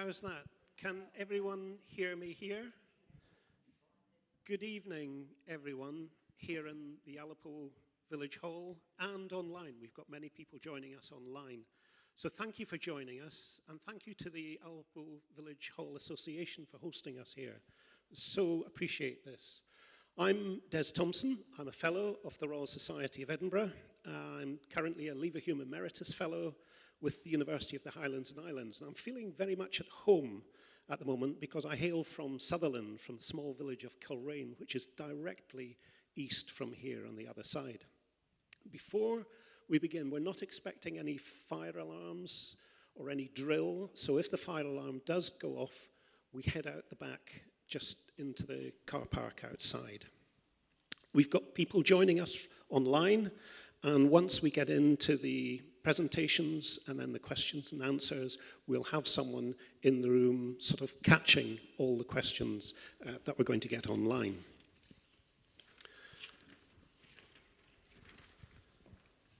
How's that? Can everyone hear me here? Good evening, everyone, here in the Alipool Village Hall and online. We've got many people joining us online. So thank you for joining us, and thank you to the Alipool Village Hall Association for hosting us here. So appreciate this. I'm Des Thompson. I'm a Fellow of the Royal Society of Edinburgh. I'm currently a Leverhulme Emeritus Fellow with the University of the Highlands and Islands. And I'm feeling very much at home at the moment because I hail from Sutherland, from the small village of Kilrain, which is directly east from here on the other side. Before we begin, we're not expecting any fire alarms or any drill. So if the fire alarm does go off, we head out the back just into the car park outside. We've got people joining us online, and once we get into the presentations and then the questions and answers, we'll have someone in the room sort of catching all the questions that we're going to get online.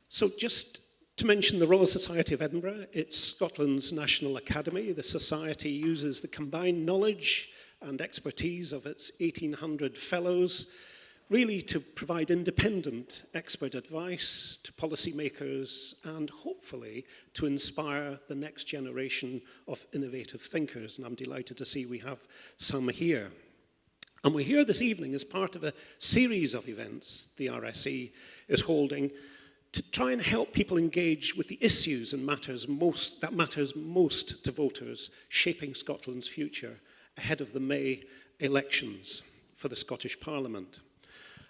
So just to mention the Royal Society of Edinburgh, it's Scotland's national academy. The society uses the combined knowledge and expertise of its 1,800 fellows really to provide independent expert advice to policymakers and hopefully to inspire the next generation of innovative thinkers. And I'm delighted to see we have some here. And we're here this evening as part of a series of events the RSE is holding to try and help people engage with the issues and matters most to voters shaping Scotland's future ahead of the May elections for the Scottish Parliament.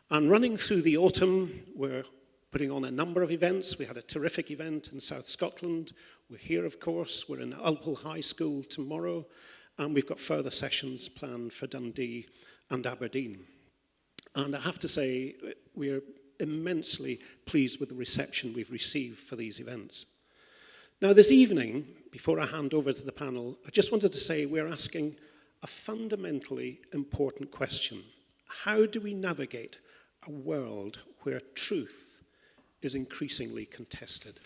And running through the autumn, we're putting on a number of events. We had a terrific event in South Scotland. We're here, of course. We're in Alipool High School tomorrow. And we've got further sessions planned for Dundee and Aberdeen. And I have to say, we're immensely pleased with the reception we've received for these events. Now, this evening, before I hand over to the panel, I just wanted to say we're asking a fundamentally important question. How do we navigate a world where truth is increasingly contested?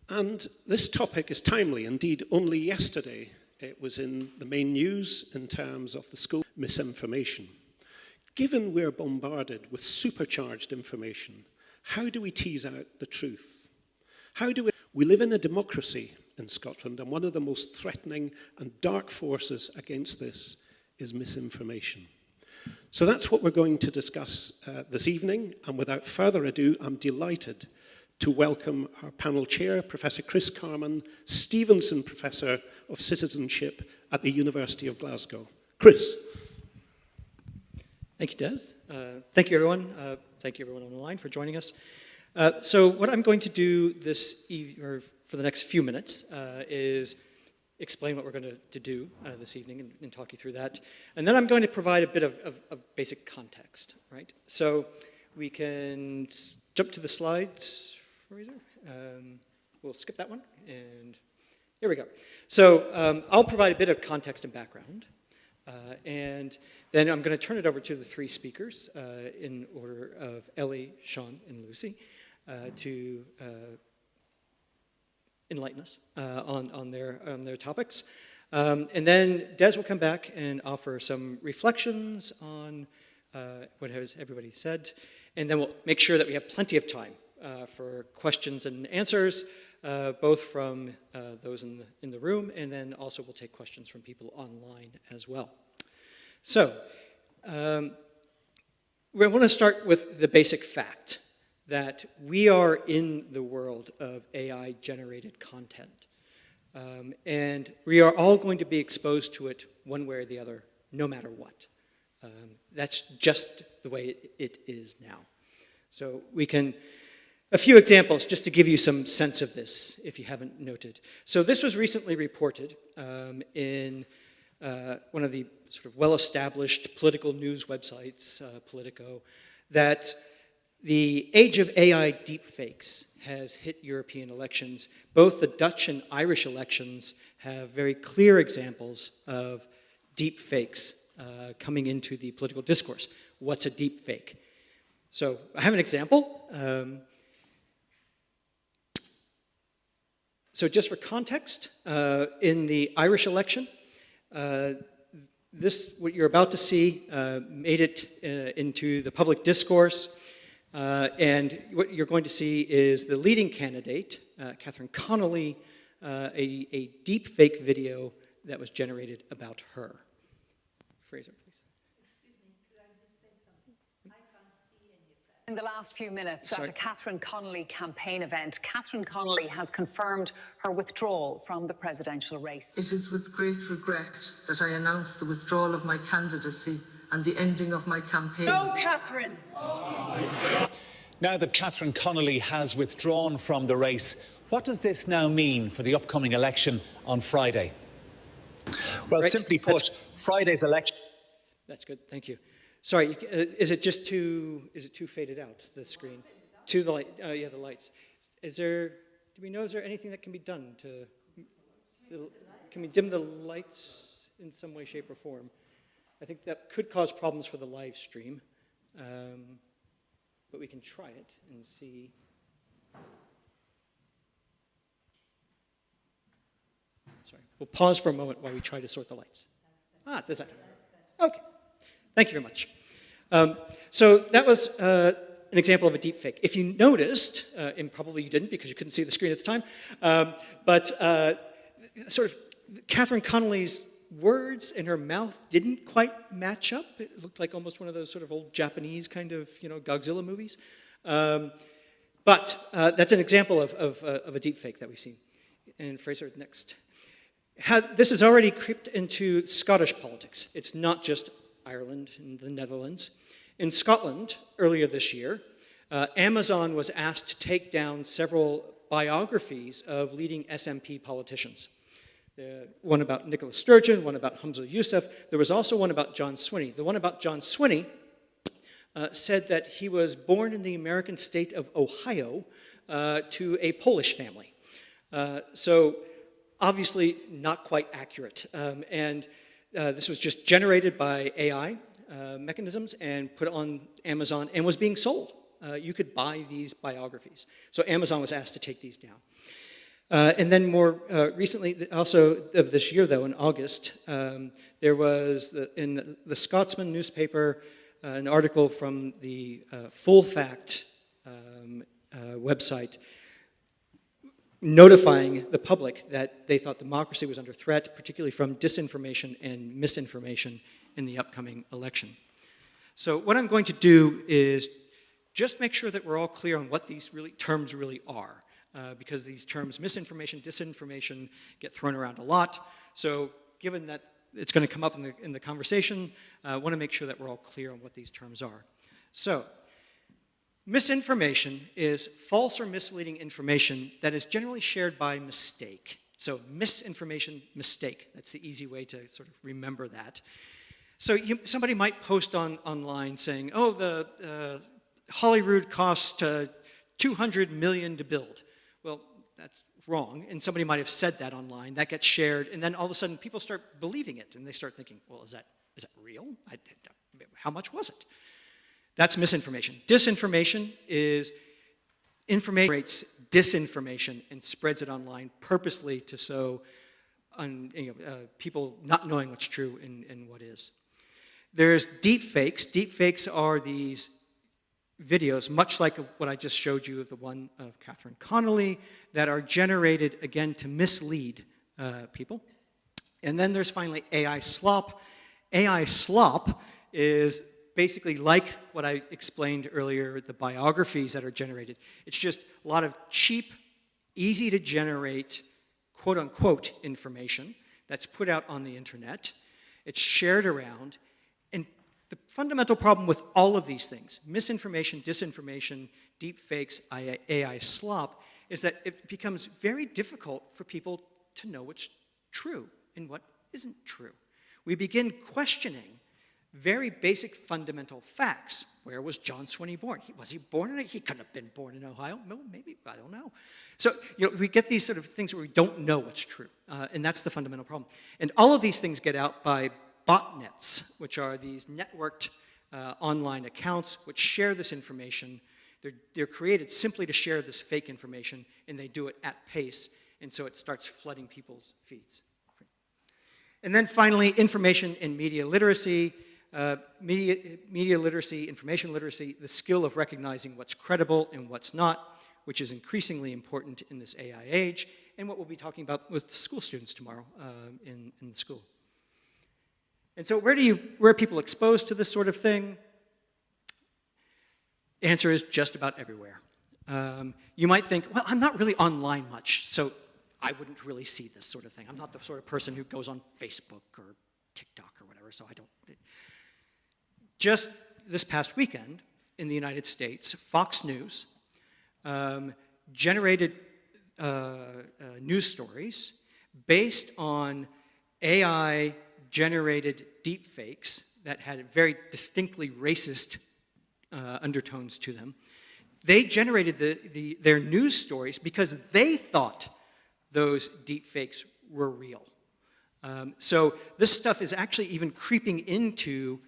And this topic is timely. Indeed, only yesterday it was in the main news in terms of the school misinformation. Given we're bombarded with supercharged information, how do we tease out the truth? We live in a democracy in Scotland, and one of the most threatening and dark forces against this is misinformation. So that's what we're going to discuss this evening, and without further ado, I'm delighted to welcome our panel chair, Professor Chris Carman, Stevenson Professor of Citizenship at the University of Glasgow. Chris. Thank you, Des. Thank you, everyone. Thank you, everyone on the line for joining us. So what I'm going to do for the next few minutes is explain what we're going to do this evening and talk you through that. And then I'm going to provide a bit of basic context, right? So we can jump to the slides, Fraser. We'll skip that one, and here we go. So I'll provide a bit of context and background, and then I'm going to turn it over to the three speakers in order of Ellie, Sean, and Lucy to enlighten us on their topics. And then Des will come back and offer some reflections on what has everybody said. And then we'll make sure that we have plenty of time for questions and answers, both from those in the room, and then also we'll take questions from people online as well. So we want to start with the basic fact that we are in the world of AI-generated content. And we are all going to be exposed to it one way or the other, no matter what. That's just the way it is now. So a few examples just to give you some sense of this, if you haven't noted. So this was recently reported in one of the sort of well-established political news websites, Politico, that the age of AI deepfakes has hit European elections. Both the Dutch and Irish elections have very clear examples of deepfakes coming into the political discourse. What's a deepfake? So I have an example. So just for context, in the Irish election, what you're about to see made it into the public discourse, and what you're going to see is the leading candidate, Catherine Connolly, a deep fake video that was generated about her. Fraser, please. In the last few minutes at a Catherine Connolly campaign event, Catherine Connolly has confirmed her withdrawal from the presidential race. It is with great regret that I announce the withdrawal of my candidacy and the ending of my campaign. No, Catherine! Now that Catherine Connolly has withdrawn from the race, what does this now mean for the upcoming election on Friday? Well, Right. simply put, Friday's election... That's good, thank you. Sorry, is it too faded out, the screen? To the light, yeah, the lights. Do we know, is there anything that can be done can we dim the lights in some way, shape, or form? I think that could cause problems for the live stream, but we can try it and see. Sorry, we'll pause for a moment while we try to sort the lights. There's that. Okay. Thank you very much. So that was an example of a deep fake. If you noticed, and probably you didn't because you couldn't see the screen at the time, but sort of Catherine Connolly's words in her mouth didn't quite match up. It looked like almost one of those sort of old Japanese kind of, Godzilla movies. But that's an example of a deep fake that we've seen. And Fraser, next. This has already crept into Scottish politics. It's not just Ireland and the Netherlands. In Scotland, earlier this year, Amazon was asked to take down several biographies of leading SNP politicians. One about Nicola Sturgeon, one about Humza Yousaf. There was also one about John Swinney. The one about John Swinney said that he was born in the American state of Ohio to a Polish family. So obviously not quite accurate. This was just generated by AI mechanisms and put on Amazon and was being sold. You could buy these biographies. So Amazon was asked to take these down. And then more recently, also of this year though, in August, there was in the Scotsman newspaper an article from the Full Fact website notifying the public that they thought democracy was under threat, particularly from disinformation and misinformation in the upcoming election. So what I'm going to do is just make sure that we're all clear on what these terms really are, because these terms, misinformation, disinformation, get thrown around a lot. So given that it's going to come up in the conversation, I want to make sure that we're all clear on what these terms are. So, misinformation is false or misleading information that is generally shared by mistake. So misinformation, mistake. That's the easy way to sort of remember that. So somebody might post online saying, oh, the Holyrood cost $200 million to build. Well, that's wrong. And somebody might have said that online. That gets shared. And then all of a sudden people start believing it. And they start thinking, well, is that real? How much was it? That's misinformation. Disinformation is information creates disinformation and spreads it online purposely to sow people not knowing what's true and what is. There's deep fakes. Deep fakes are these videos, much like what I just showed you of the one of Catherine Connolly, that are generated, again, to mislead people. And then there's finally AI slop. AI slop is basically like what I explained earlier, the biographies that are generated. It's just a lot of cheap, easy to generate, quote unquote, information that's put out on the internet. It's shared around. And the fundamental problem with all of these things, misinformation, disinformation, deep fakes, AI slop, is that it becomes very difficult for people to know what's true and what isn't true. We begin questioning very basic fundamental facts. Where was John Swinney born? Was he born in it? He couldn't have been born in Ohio. No, maybe, I don't know. So we get these sort of things where we don't know what's true, and that's the fundamental problem. And all of these things get out by botnets, which are these networked online accounts which share this information. They're created simply to share this fake information, and they do it at pace. and so it starts flooding people's feeds. And then finally, information and media literacy. Media literacy, information literacy, the skill of recognizing what's credible and what's not, which is increasingly important in this AI age, and what we'll be talking about with school students tomorrow in the school. And so where are people exposed to this sort of thing? The answer is just about everywhere. You might think, well, I'm not really online much, so I wouldn't really see this sort of thing. I'm not the sort of person who goes on Facebook or TikTok or whatever, so I don't. Just this past weekend in the United States, Fox News generated news stories based on AI-generated deepfakes that had very distinctly racist undertones to them. They generated their news stories because they thought those deepfakes were real. So this stuff is actually even creeping into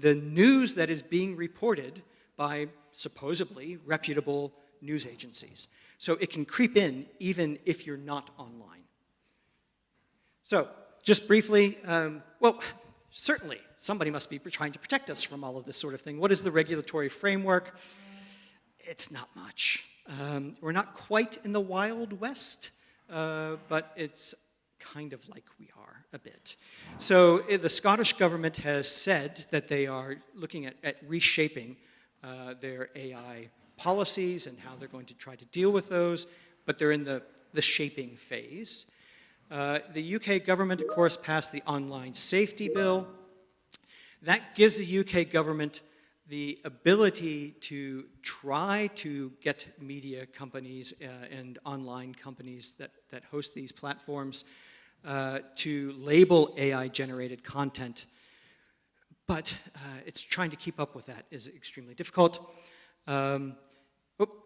the news that is being reported by supposedly reputable news agencies. So it can creep in even if you're not online. So just briefly, well, certainly somebody must be trying to protect us from all of this sort of thing. What is the regulatory framework? It's not much. We're not quite in the Wild West, but it's kind of like we are a bit. So the Scottish government has said that they are looking at reshaping their AI policies and how they're going to try to deal with those, but they're in the shaping phase. The UK government, of course, passed the Online Safety Bill. That gives the UK government the ability to try to get media companies and online companies that host these platforms to label AI-generated content. But it's trying to keep up with that is extremely difficult. And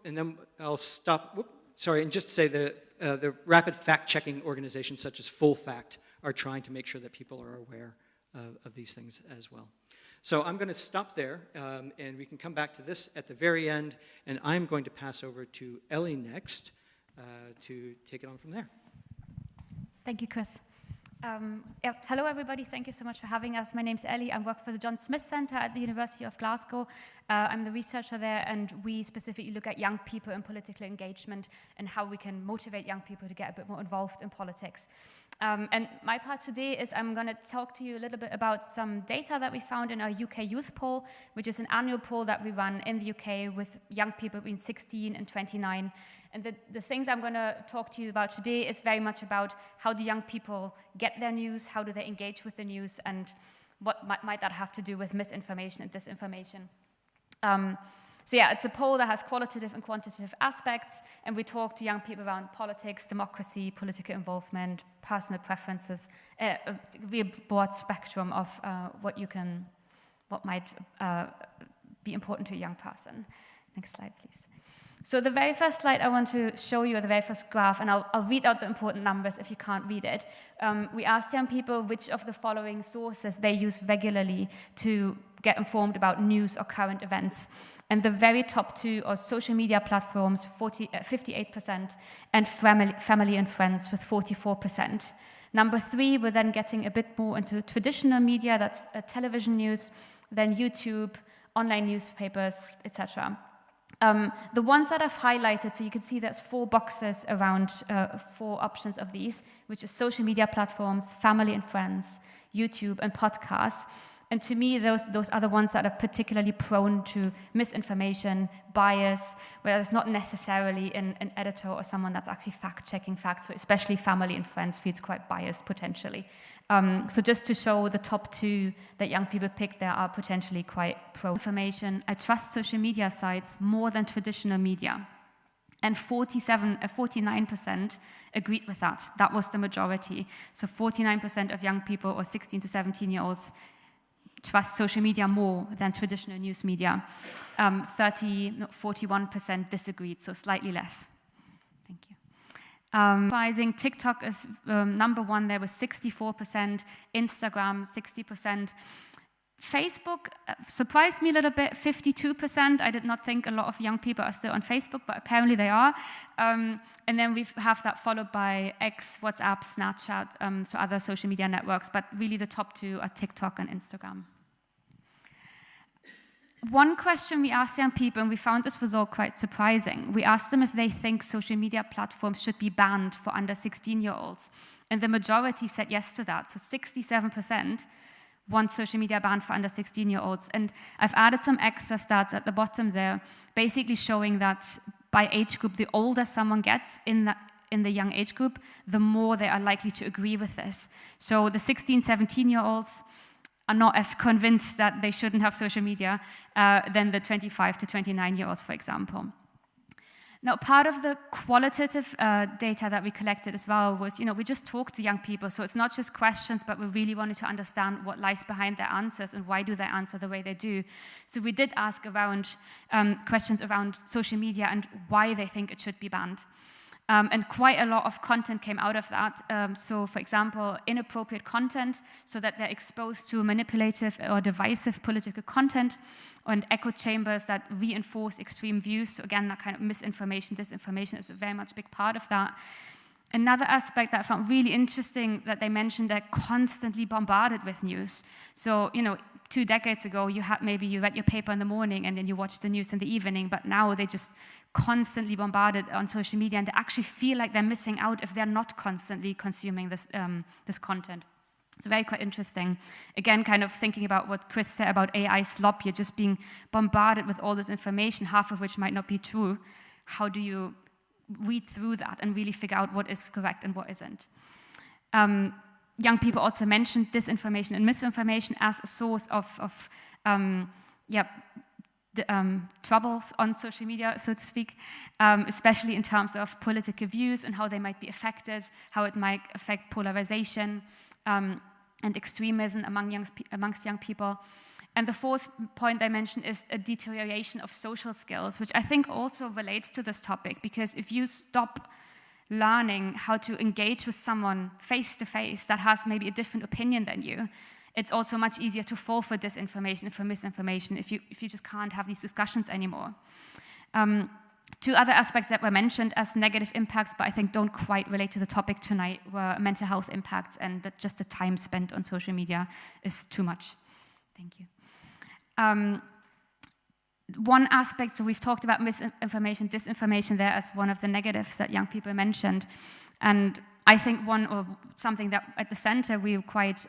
then I'll stop. Sorry, and just to say the rapid fact-checking organizations such as FullFact are trying to make sure that people are aware of these things as well. So I'm going to stop there, and we can come back to this at the very end, and I'm going to pass over to Ellie next to take it on from there. Thank you, Chris. Hello, everybody. Thank you so much for having us. My name's Ellie. I work for the John Smith Centre at the University of Glasgow. I'm the researcher there, and we specifically look at young people and political engagement and how we can motivate young people to get a bit more involved in politics. And my part today is I'm going to talk to you a little bit about some data that we found in our UK Youth Poll, which is an annual poll that we run in the UK with young people between 16 and 29. And the things I'm going to talk to you about today is very much about how do young people get their news, how do they engage with the news, and what might that have to do with misinformation and disinformation. So yeah, it's a poll that has qualitative and quantitative aspects, and we talk to young people around politics, democracy, political involvement, personal preferences, a real broad spectrum of what might be important to a young person. Next slide, please. So the very first slide I want to show you, the very first graph, and I'll read out the important numbers if you can't read it. We asked young people which of the following sources they use regularly to get informed about news or current events. And the very top two are social media platforms, 58%, and family and friends with 44%. Number three, we're then getting a bit more into traditional media, that's television news, then YouTube, online newspapers, etc. The ones that I've highlighted, so you can see there's 4 boxes around 4 options of these, which is social media platforms, family and friends, YouTube, and podcasts. And to me, those are the ones that are particularly prone to misinformation, bias, where there's not necessarily an editor or someone that's actually fact-checking facts, so especially family and friends feels quite biased potentially. So just to show the top 2 that young people pick, there are potentially quite pro-information. I trust social media sites more than traditional media. And 49% agreed with that. That was the majority. So 49% of young people, or 16 to 17-year-olds, trust social media more than traditional news media. 41% disagreed, so slightly less. Thank you. TikTok is number 1 there with 64%, Instagram 60%. Facebook surprised me a little bit, 52%. I did not think a lot of young people are still on Facebook, but apparently they are. And then we have that followed by X, WhatsApp, Snapchat, so other social media networks, but really the top two are TikTok and Instagram. One question we asked young people, and we found this was all quite surprising. We asked them if they think social media platforms should be banned for under 16-year-olds. And the majority said yes to that, so 67% want social media banned for under 16-year-olds. And I've added some extra stats at the bottom there, basically showing that by age group, the older someone gets in the young age group, the more they are likely to agree with this. So the 16, 17-year-olds are not as convinced that they shouldn't have social media than the 25 to 29-year-olds, for example. Now, part of the qualitative data that we collected as well was, we just talked to young people, so it's not just questions, but we really wanted to understand what lies behind their answers and why do they answer the way they do. So we did ask around questions around social media and why they think it should be banned. And quite a lot of content came out of that. So, for example, inappropriate content, so that they're exposed to manipulative or divisive political content, and echo chambers that reinforce extreme views. So again, that kind of misinformation, disinformation is a very much big part of that. Another aspect that I found really interesting that they mentioned, they're constantly bombarded with news. So, 2 decades ago, you read your paper in the morning and then you watched the news in the evening, but now they just constantly bombarded on social media, and they actually feel like they're missing out if they're not constantly consuming this content. It's very quite interesting. Again, kind of thinking about what Chris said about AI slop, you're just being bombarded with all this information, half of which might not be true. How do you read through that and really figure out what is correct and what isn't? Young people also mentioned disinformation and misinformation as a source of trouble on social media, so to speak, especially in terms of political views and how they might be affected, how it might affect polarization and extremism amongst young people. And the fourth point I mentioned is a deterioration of social skills, which I think also relates to this topic, because if you stop learning how to engage with someone face-to-face that has maybe a different opinion than you, it's also much easier to fall for disinformation and for misinformation if you just can't have these discussions anymore. 2 other aspects that were mentioned as negative impacts, but I think don't quite relate to the topic tonight, were mental health impacts, and that just the time spent on social media is too much. Thank you. One aspect, so we've talked about misinformation, disinformation there as one of the negatives that young people mentioned. And I think something that at the center we quite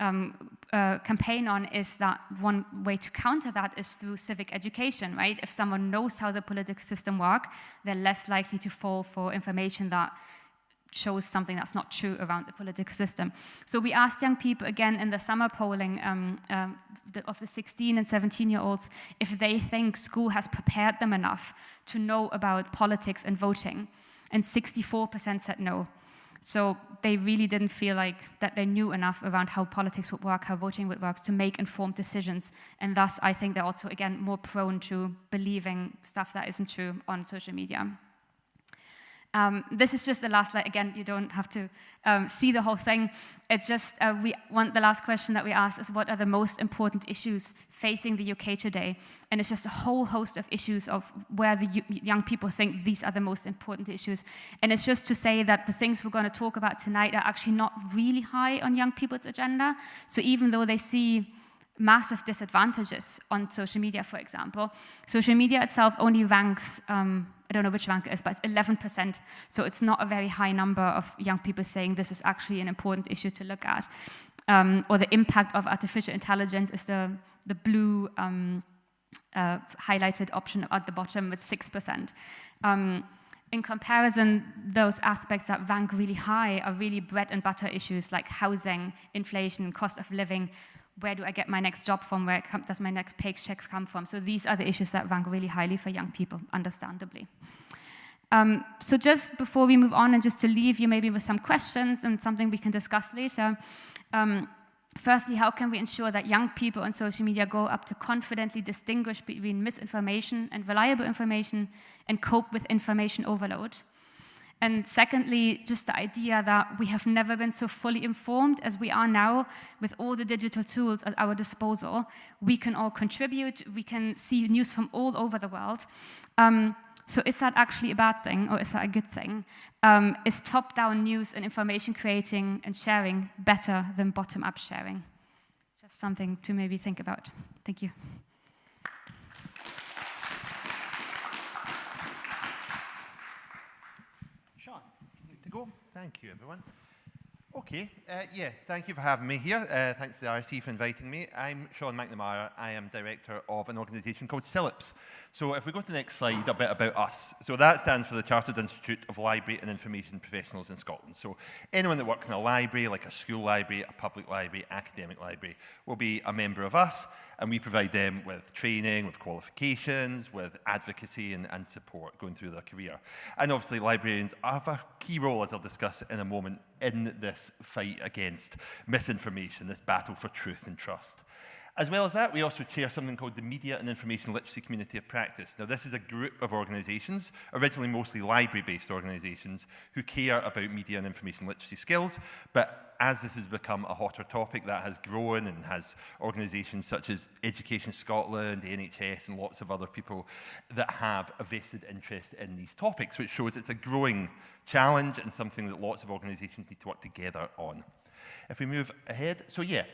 campaign on is that one way to counter that is through civic education, right? If someone knows how the political system works, they're less likely to fall for information that shows something that's not true around the political system. So we asked young people, again, in the summer polling of the 16 and 17-year-olds, if they think school has prepared them enough to know about politics and voting. And 64% said no. So they really didn't feel like that they knew enough around how politics would work, how voting would work, to make informed decisions. And thus, I think they're also, again, more prone to believing stuff that isn't true on social media. This is just the last slide. Again, you don't have to see the whole thing. It's just the last question that we asked is, what are the most important issues facing the UK today? And it's just a whole host of issues of where the young people think these are the most important issues. And it's just to say that the things we're going to talk about tonight are actually not really high on young people's agenda. So even though they see massive disadvantages on social media, for example, social media itself only ranks, I don't know which rank it is, but it's 11%. So it's not a very high number of young people saying this is actually an important issue to look at. Or the impact of artificial intelligence is the blue highlighted option at the bottom with 6%. In comparison, those aspects that rank really high are really bread and butter issues like housing, inflation, cost of living. Where do I get my next job from? Where does my next paycheck come from? So these are the issues that rank really highly for young people, understandably. So just before we move on, and just to leave you maybe with some questions and something we can discuss later, firstly, how can we ensure that young people on social media grow up to confidently distinguish between misinformation and reliable information and cope with information overload? And secondly, just the idea that we have never been so fully informed as we are now with all the digital tools at our disposal. We can all contribute, we can see news from all over the world. So is that actually a bad thing or is that a good thing? Is top-down news and information creating and sharing better than bottom-up sharing? Just something to maybe think about. Thank you. Sean, to go. Thank you, everyone. Okay, yeah, thank you for having me here. Thanks to the RSC for inviting me. I'm Sean McNamara. I am director of an organisation called CILIPS. So if we go to the next slide, a bit about us. So that stands for the Chartered Institute of Library and Information Professionals in Scotland. So anyone that works in a library, like a school library, a public library, academic library, will be a member of us, and we provide them with training, with qualifications, with advocacy and support going through their career. And obviously librarians have a key role, as I'll discuss in a moment, in this fight against misinformation, this battle for truth and trust. As well as that, we also chair something called the Media and Information Literacy Community of Practice. Now, this is a group of organisations, originally mostly library-based organisations, who care about media and information literacy skills, but as this has become a hotter topic, that has grown and has organisations such as Education Scotland, the NHS, and lots of other people that have a vested interest in these topics, which shows it's a growing challenge and something that lots of organisations need to work together on. If we move ahead, so yeah,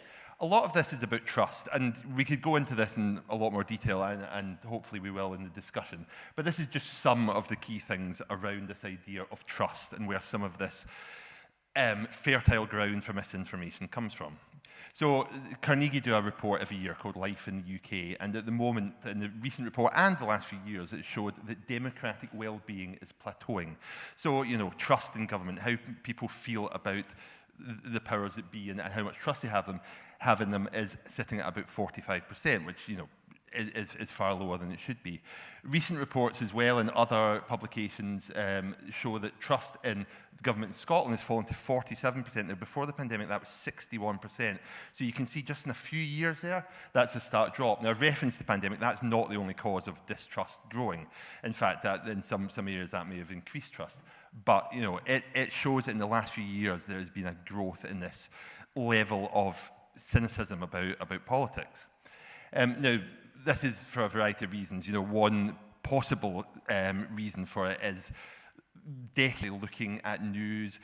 a lot of this is about trust, and we could go into this in a lot more detail, and hopefully we will in the discussion. But this is just some of the key things around this idea of trust and where some of this fertile ground for misinformation comes from. So Carnegie do a report every year called Life in the UK, and at the moment, in the recent report and the last few years, it showed that democratic well-being is plateauing. So, you know, trust in government, how people feel about the powers that be and how much trust they have in them is sitting at about 45%, which, you know, is far lower than it should be. Recent reports as well in other publications show that trust in government in Scotland has fallen to 47%. Now, before the pandemic, that was 61%. So you can see just in a few years there, that's a stark drop. Now, reference to the pandemic, that's not the only cause of distrust growing. In fact, that in some areas that may have increased trust. But, you know, it shows that in the last few years there has been a growth in this level of cynicism about politics. Now, this is for a variety of reasons. You know, one possible reason for it is definitely looking at news,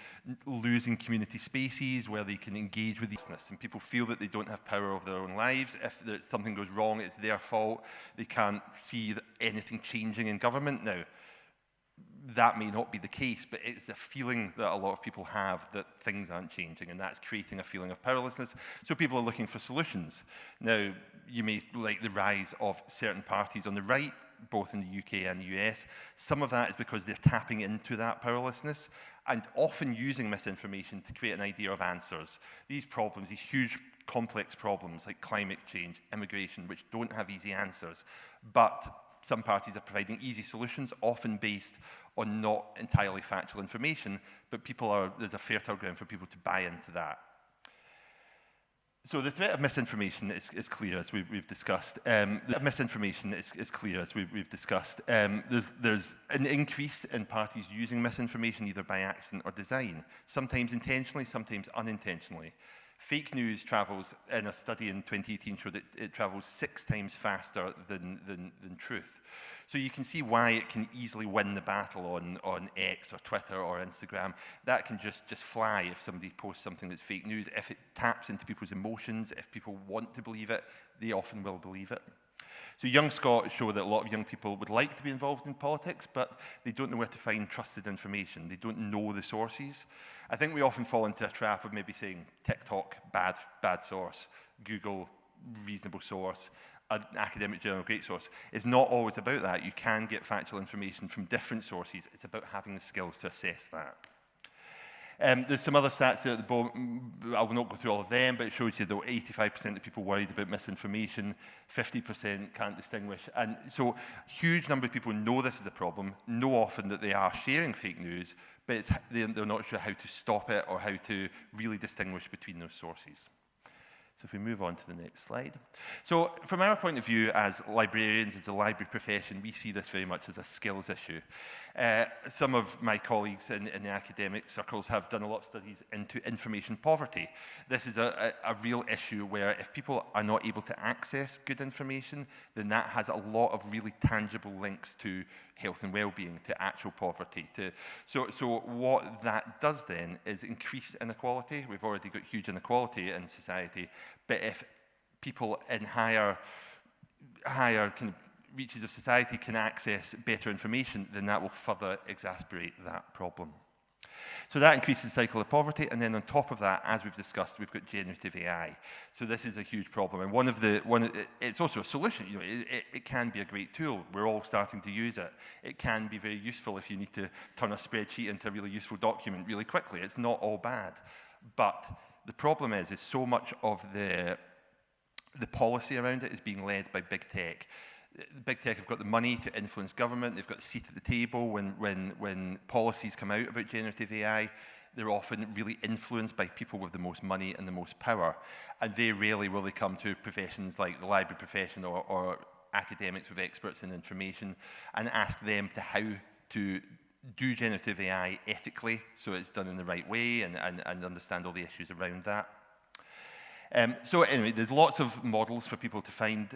losing community spaces where they can engage with business, and people feel that they don't have power over their own lives. If something goes wrong, it's their fault. They can't see anything changing in government. Now, that may not be the case, but it's a feeling that a lot of people have that things aren't changing, and that's creating a feeling of powerlessness. So people are looking for solutions. Now, you may like the rise of certain parties on the right, both in the UK and the US. Some of that is because they're tapping into that powerlessness and often using misinformation to create an idea of answers. These problems, these huge complex problems like climate change, immigration, which don't have easy answers, but some parties are providing easy solutions, often based on not entirely factual information, but there's a fertile ground for people to buy into that. So the threat of misinformation is clear, as we've discussed. Misinformation is clear, as we've discussed. There's an increase in parties using misinformation either by accident or design, sometimes intentionally, sometimes unintentionally. Fake news travels, in a study in 2018 showed that it travels 6 times faster than truth. So you can see why it can easily win the battle on X or Twitter or Instagram. That can just fly if somebody posts something that's fake news. If it taps into people's emotions, if people want to believe it, they often will believe it. So Young Scot show that a lot of young people would like to be involved in politics, but they don't know where to find trusted information. They don't know the sources. I think we often fall into a trap of maybe saying TikTok, bad source, Google, reasonable source, an academic journal, great source. It's not always about that. You can get factual information from different sources. It's about having the skills to assess that. There's some other stats there at the bottom. I will not go through all of them, but it shows you that 85% of people worried about misinformation, 50% can't distinguish. And so a huge number of people know this is a problem, know often that they are sharing fake news, but they're not sure how to stop it or how to really distinguish between those sources. So if we move on to the next slide. So from our point of view as librarians, as a library profession, we see this very much as a skills issue. Some of my colleagues in the academic circles have done a lot of studies into information poverty. This is a real issue where if people are not able to access good information, then that has a lot of really tangible links to health and well-being, to actual poverty. So what that does then is increase inequality. We've already got huge inequality in society, but if people in higher kind of reaches of society can access better information, then that will further exacerbate that problem. So that increases the cycle of poverty, and then on top of that, as we've discussed, we've got generative AI. So this is a huge problem, and it's also a solution. You know, it can be a great tool. We're all starting to use it. It can be very useful if you need to turn a spreadsheet into a really useful document really quickly. It's not all bad, but the problem is so much of the policy around it is being led by big tech. Big tech have got the money to influence government. They've got a seat at the table when policies come out about generative AI. They're often really influenced by people with the most money and the most power. And very rarely will they come to professions like the library profession or academics with experts in information and ask them how to do generative AI ethically, so it's done in the right way and understand all the issues around that. So anyway, there's lots of models for people to find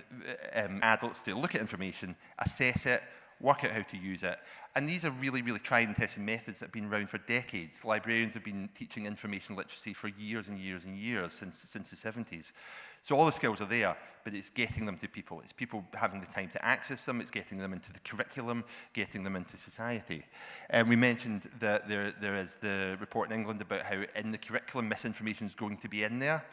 adults to look at information, assess it, work out how to use it. And these are really, really tried and tested methods that have been around for decades. Librarians have been teaching information literacy for years and years and years, since the 70s. So all the skills are there, but it's getting them to people. It's people having the time to access them. It's getting them into the curriculum, getting them into society. We mentioned that there is the report in England about how in the curriculum misinformation is going to be in there.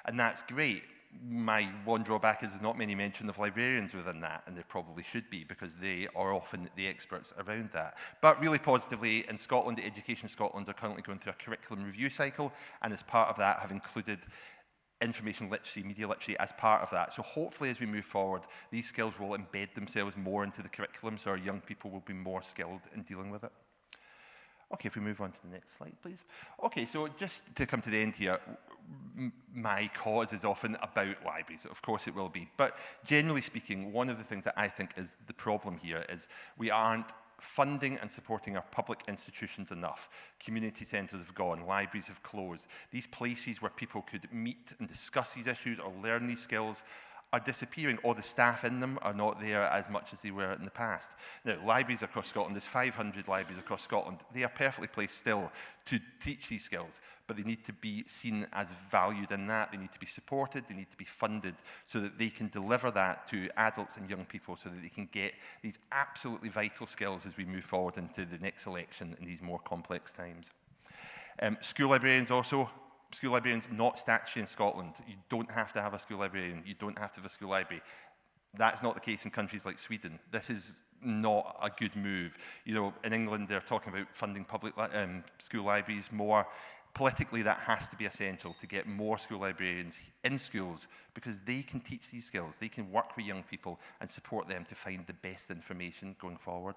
And that's great. My one drawback is there's not many mention of librarians within that, and there probably should be, because they are often the experts around that. But really positively, in Scotland, Education Scotland are currently going through a curriculum review cycle, and as part of that have included information literacy, media literacy as part of that. So hopefully as we move forward, these skills will embed themselves more into the curriculum, so our young people will be more skilled in dealing with it. Okay, if we move on to the next slide, please. Okay, so just to come to the end here, my cause is often about libraries. Of course it will be. But generally speaking, one of the things that I think is the problem here is we aren't funding and supporting our public institutions enough. Community centres have gone, libraries have closed. These places where people could meet and discuss these issues or learn these skills are disappearing, or the staff in them are not there as much as they were in the past. Now, libraries across Scotland, there's 500 libraries across Scotland. They are perfectly placed still to teach these skills, but they need to be seen as valued in that. They need to be supported, they need to be funded so that they can deliver that to adults and young people so that they can get these absolutely vital skills as we move forward into the next election in these more complex times. School librarians also. School librarians, not statutory in Scotland. You don't have to have a school librarian. You don't have to have a school library. That's not the case in countries like Sweden. This is not a good move. You know, in England, they're talking about funding public school libraries more. Politically, that has to be essential to get more school librarians in schools because they can teach these skills. They can work with young people and support them to find the best information going forward.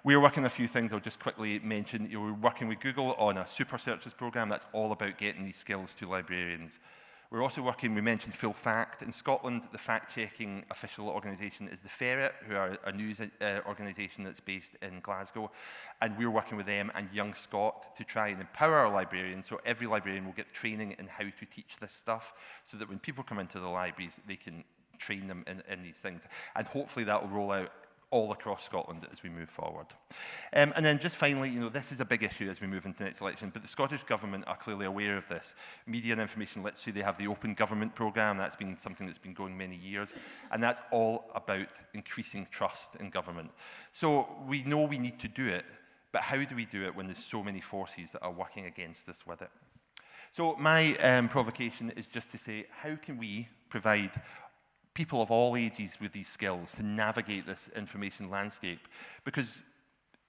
We're working on a few things I'll just quickly mention. We're working with Google on a super searches program that's all about getting these skills to librarians. We're also working, we mentioned Full Fact. In Scotland, the fact-checking official organisation is the Ferret, who are a news organisation that's based in Glasgow. And we're working with them and Young Scot to try and empower our librarians, so every librarian will get training in how to teach this stuff, so that when people come into the libraries, they can train them in these things. And hopefully that will roll out all across Scotland as we move forward. And then just finally, you know, this is a big issue as we move into the next election, but the Scottish Government are clearly aware of this. Media and information literacy, they have the Open Government programme. That's been something that's been going many years, and that's all about increasing trust in government. So we know we need to do it, but how do we do it when there's so many forces that are working against us with it? So my provocation is just to say, how can we provide people of all ages with these skills to navigate this information landscape? Because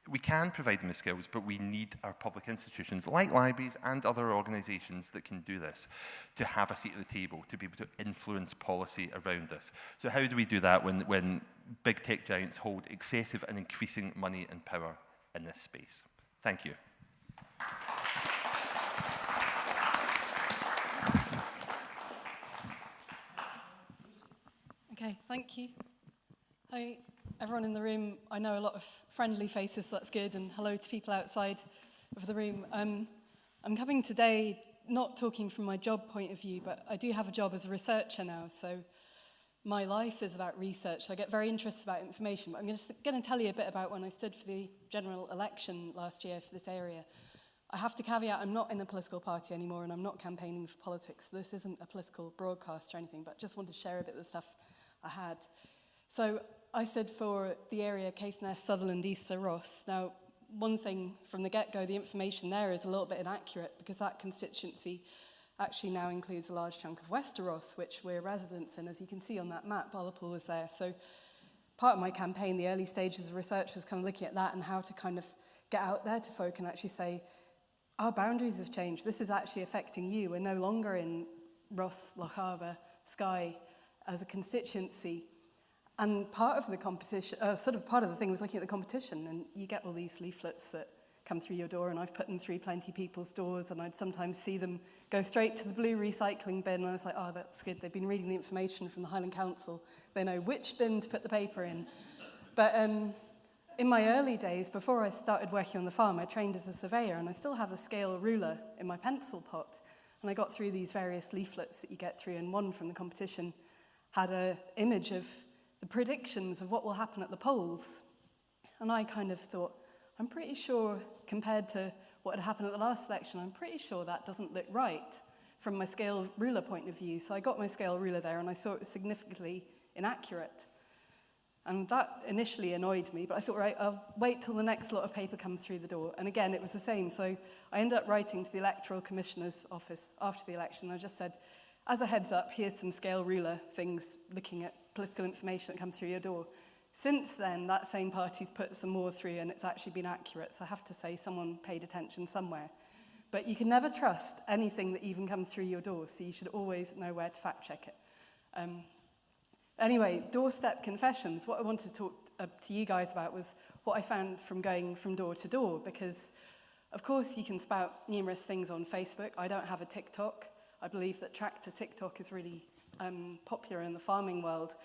we can provide them the skills, but we need our public institutions, like libraries and other organisations that can do this, to have a seat at the table, to be able to influence policy around this. So how do we do that when big tech giants hold excessive and increasing money and power in this space? Thank you. Thank you. Hi, everyone in the room. I know a lot of friendly faces, so that's good, and hello to people outside of the room. I'm coming today not talking from my job point of view, but I do have a job as a researcher now, so my life is about research, so I get very interested about information. But I'm going to tell you a bit about when I stood for the general election last year for this area. I have to caveat, I'm not in a political party anymore, and I'm not campaigning for politics. So this isn't a political broadcast or anything, but just want to share a bit of the stuff I had. So I stood for the area Caithness, Sutherland, Easter, Ross. Now, one thing from the get-go, the information there is a little bit inaccurate because that constituency actually now includes a large chunk of Wester Ross, which we're residents in. As you can see on that map, Ullapool was there. So part of my campaign, the early stages of research, was kind of looking at that and how to kind of get out there to folk and actually say, our boundaries have changed. This is actually affecting you. We're no longer in Ross, Loch Arbour, Skye as a constituency. And part of the competition, part of the thing was looking at the competition, and you get all these leaflets that come through your door, and I've put them through plenty of people's doors, and I'd sometimes see them go straight to the blue recycling bin, and I was like, oh, that's good. They've been reading the information from the Highland Council. They know which bin to put the paper in. But in my early days, before I started working on the farm, I trained as a surveyor, and I still have a scale ruler in my pencil pot. And I got through these various leaflets that you get through, and one from the competition had an image of the predictions of what will happen at the polls. And I kind of thought, I'm pretty sure, compared to what had happened at the last election, I'm pretty sure that doesn't look right from my scale ruler point of view. So I got my scale ruler there, and I saw it was significantly inaccurate. And that initially annoyed me, but I thought, right, I'll wait till the next lot of paper comes through the door. And again, it was the same. So I ended up writing to the Electoral Commissioner's office after the election. I just said, as a heads up, here's some scale ruler things looking at political information that comes through your door. Since then, that same party's put some more through, and it's actually been accurate. So I have to say someone paid attention somewhere. But you can never trust anything that even comes through your door, so you should always know where to fact check it. Anyway, doorstep confessions. What I wanted to talk to you guys about was what I found from going from door to door, because of course you can spout numerous things on Facebook. I don't have a TikTok. I believe that tractor TikTok is really popular in the farming world.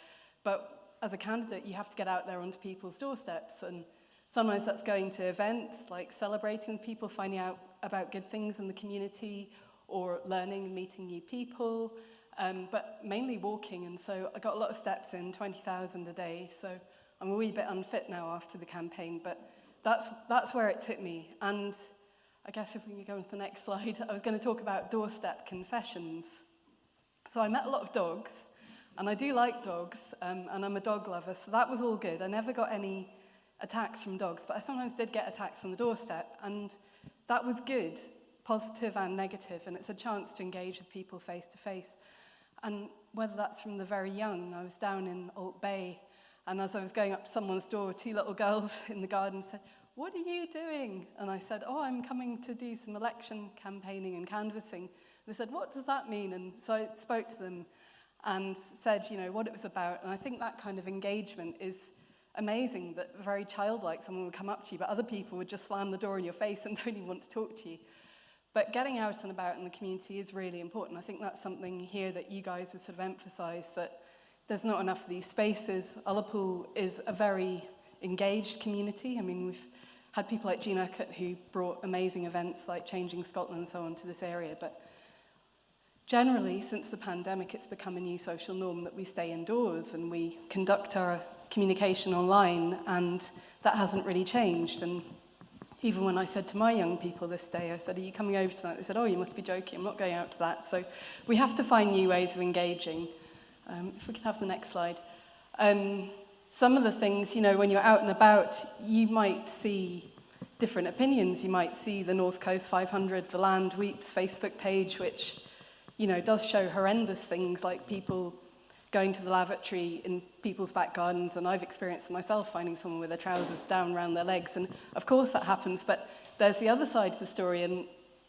But as a candidate, you have to get out there onto people's doorsteps, and sometimes that's going to events, like celebrating with people, finding out about good things in the community, or learning and meeting new people. But mainly walking, and so I got a lot of steps in, 20,000 a day, so I'm a wee bit unfit now after the campaign, but that's where it took me. And I guess if we can go on to the next slide, I was going to talk about doorstep confessions. So I met a lot of dogs, and I do like dogs, and I'm a dog lover, so that was all good. I never got any attacks from dogs, but I sometimes did get attacks on the doorstep, and that was good, positive and negative, and it's a chance to engage with people face to face. And whether that's from the very young, I was down in Alt Bay, and as I was going up to someone's door, two little girls in the garden said, "What are you doing?" And I said, "Oh, I'm coming to do some election campaigning and canvassing." And they said, "What does that mean?" And so I spoke to them and said, what it was about. And I think that kind of engagement is amazing, that very childlike, someone would come up to you, but other people would just slam the door in your face and don't even want to talk to you. But getting out and about in the community is really important. I think that's something here that you guys would sort of emphasise, that there's not enough of these spaces. Ullapool is a very engaged community. I mean, we've had people like Jean Urquhart who brought amazing events like Changing Scotland and so on to this area. But generally, since the pandemic, it's become a new social norm that we stay indoors and we conduct our communication online, and that hasn't really changed. And even when I said to my young people this day, I said, "Are you coming over tonight?" They said, "Oh, you must be joking, I'm not going out to that." So we have to find new ways of engaging. If we could have the next slide. Some of the things, when you're out and about, you might see different opinions. You might see the North Coast 500, the Land Weeps Facebook page, which, does show horrendous things like people going to the lavatory in people's back gardens, and I've experienced it myself, finding someone with their trousers down around their legs, and of course that happens, but there's the other side to the story. And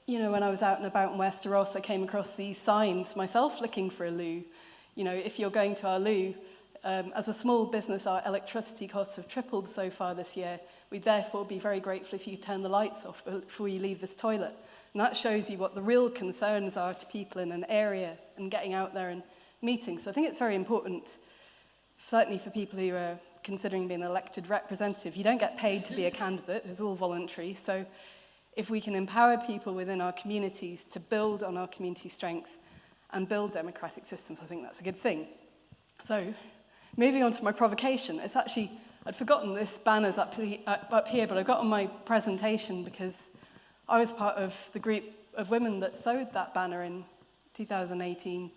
when I was out and about in Wester Ross, I came across these signs myself looking for a loo. If you're going to our loo, as a small business, our electricity costs have tripled so far this year. We'd therefore be very grateful if you turn the lights off before you leave this toilet. And that shows you what the real concerns are to people in an area and getting out there and meetings. So I think it's very important certainly for people who are considering being an elected representative, you don't get paid to be a candidate, it's all voluntary. So if we can empower people within our communities to build on our community strength and build democratic systems, I think that's a good thing. So moving on to my provocation, it's actually, I'd forgotten this banner's up here, but I got on my presentation because I was part of the group of women that sewed that banner in 2018.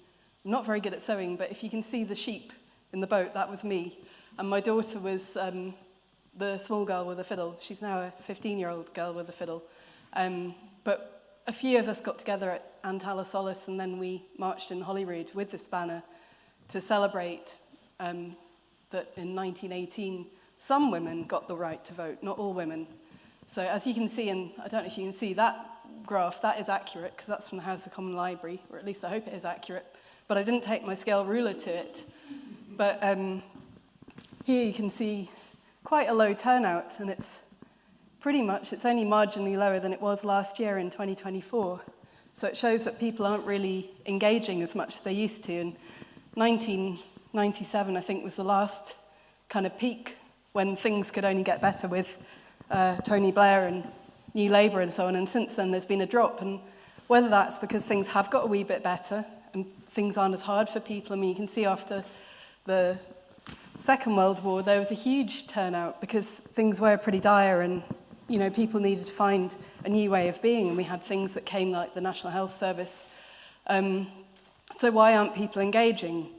I'm not very good at sewing, but if you can see the sheep in the boat, that was me. And my daughter was the small girl with a fiddle. She's now a 15-year-old girl with a fiddle. But a few of us got together at Antala Solace, and then we marched in Holyrood with this banner to celebrate that in 1918, some women got the right to vote, not all women. So as you can see, and I don't know if you can see that graph, that is accurate, because that's from the House of Commons Library, or at least I hope it is accurate. But I didn't take my scale ruler to it. But here you can see quite a low turnout, and it's only marginally lower than it was last year in 2024. So it shows that people aren't really engaging as much as they used to. And 1997, I think, was the last kind of peak when things could only get better with Tony Blair and New Labour and so on. And since then, there's been a drop. And whether that's because things have got a wee bit better and things aren't as hard for people. I mean, you can see after the Second World War, there was a huge turnout because things were pretty dire and, you know, people needed to find a new way of being. And we had things that came like the National Health Service. So why aren't people engaging?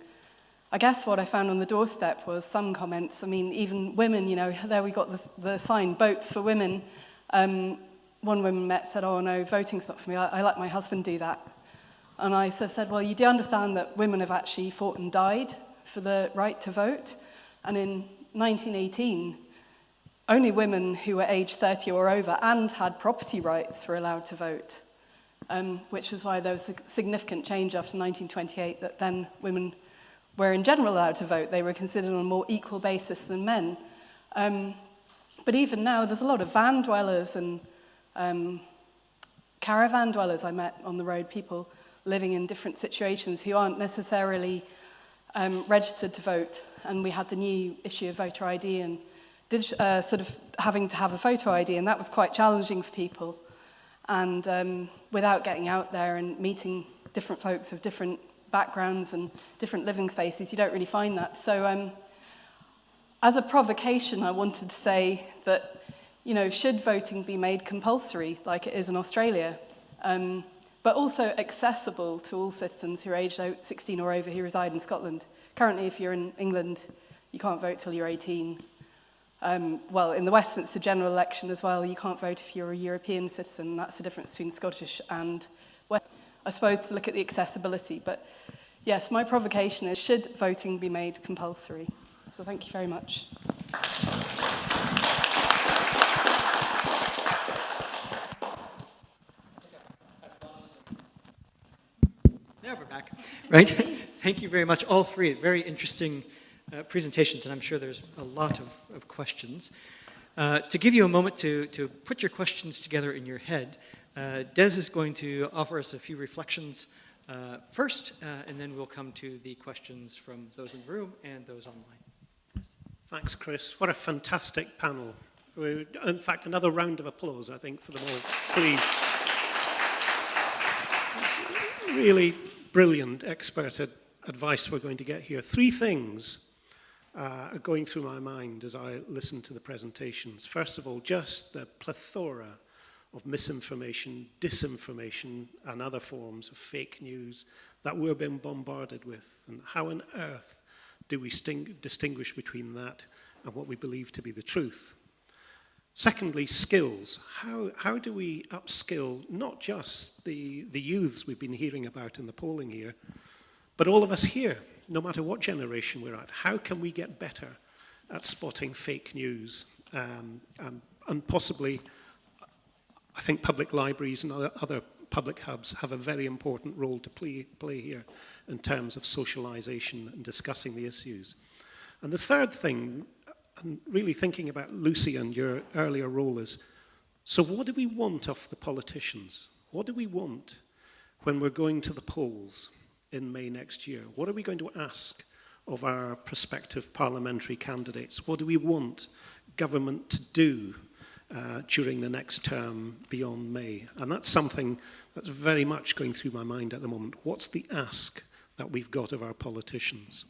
I guess what I found on the doorstep was some comments. I mean, even women, you know, there we got the sign, Boats for Women. One woman met said, oh no, voting's not for me, I let my husband do that. And I said, well, you do understand that women have actually fought and died for the right to vote. And in 1918, only women who were aged 30 or over and had property rights were allowed to vote, which was why there was a significant change after 1928 that then women were in general allowed to vote. They were considered on a more equal basis than men. But even now, there's a lot of van dwellers and caravan dwellers I met on the road, people living in different situations who aren't necessarily registered to vote. And we had the new issue of voter ID and sort of having to have a photo ID, and that was quite challenging for people. And without getting out there and meeting different folks of different backgrounds and different living spaces, you don't really find that. So as a provocation, I wanted to say that, you know, should voting be made compulsory like it is in Australia, but also accessible to all citizens who are aged 16 or over who reside in Scotland. Currently, if you're in England, you can't vote till you're 18. Well, in the Westminster general election as well, you can't vote if you're a European citizen. That's the difference between Scottish and West. I suppose to look at the accessibility. But yes, my provocation is, should voting be made compulsory? So thank you very much. Now we're back, right? Thank you very much, all three. Very interesting presentations, and I'm sure there's a lot of questions. To give you a moment to put your questions together in your head, Des is going to offer us a few reflections first, and then we'll come to the questions from those in the room and those online. Thanks, Chris. What a fantastic panel. In fact, another round of applause, I think, for them all, please. It's really brilliant expert advice we're going to get here. Three things are going through my mind as I listen to the presentations. First of all, just the plethora of misinformation, disinformation, and other forms of fake news that we're being bombarded with. And how on earth do we distinguish between that and what we believe to be the truth? Secondly, skills. How do we upskill not just the youths we've been hearing about in the polling here, but all of us here, no matter what generation we're at? How can we get better at spotting fake news? And possibly, I think public libraries and other public hubs have a very important role to play here in terms of socialization and discussing the issues. And the third thing, and really thinking about Lucy and your earlier role, is, so what do we want of the politicians? What do we want when we're going to the polls in May next year? What are we going to ask of our prospective parliamentary candidates. What do we want government to do during the next term beyond May? And that's something that's very much going through my mind at the moment. What's the ask that we've got of our politicians?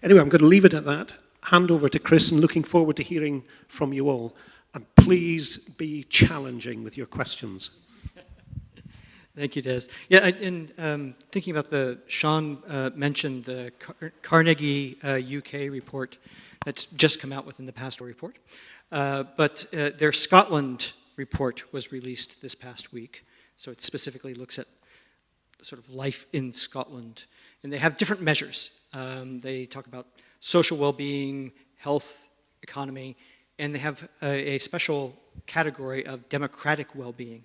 Anyway, I'm going to leave it at that. Hand over to Chris, and looking forward to hearing from you all. And please be challenging with your questions. Thank you, Des. Yeah, and thinking about Sean mentioned the Carnegie UK report that's just come out within the past report. But their Scotland report was released this past week. So it specifically looks at sort of life in Scotland. And they have different measures. They talk about social well-being, health, economy, and they have a special category of democratic well-being.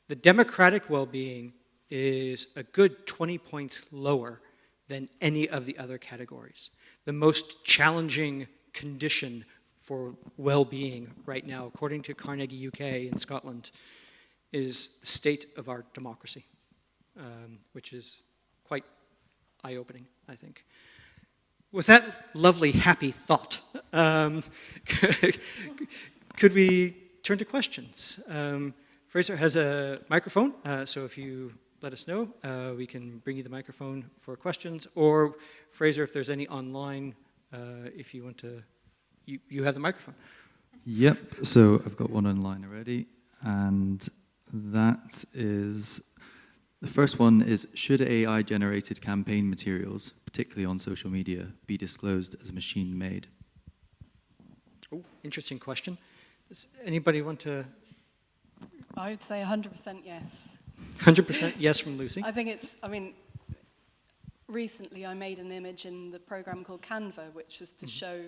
The democratic well-being is a good 20 points lower than any of the other categories. The most challenging condition for well-being right now, according to Carnegie UK in Scotland, is the state of our democracy, which is quite eye-opening, I think. With that lovely, happy thought, could we turn to questions? Fraser has a microphone, so if you let us know, we can bring you the microphone for questions. Or, Fraser, if there's any online, if you want to, you have the microphone. Yep, so I've got one online already, and that is, the first one is, should AI-generated campaign materials, particularly on social media, be disclosed as machine-made? Oh, interesting question. Does anybody want to? I would say 100% yes. 100% yes from Lucy. I think recently I made an image in the program called Canva, which was to show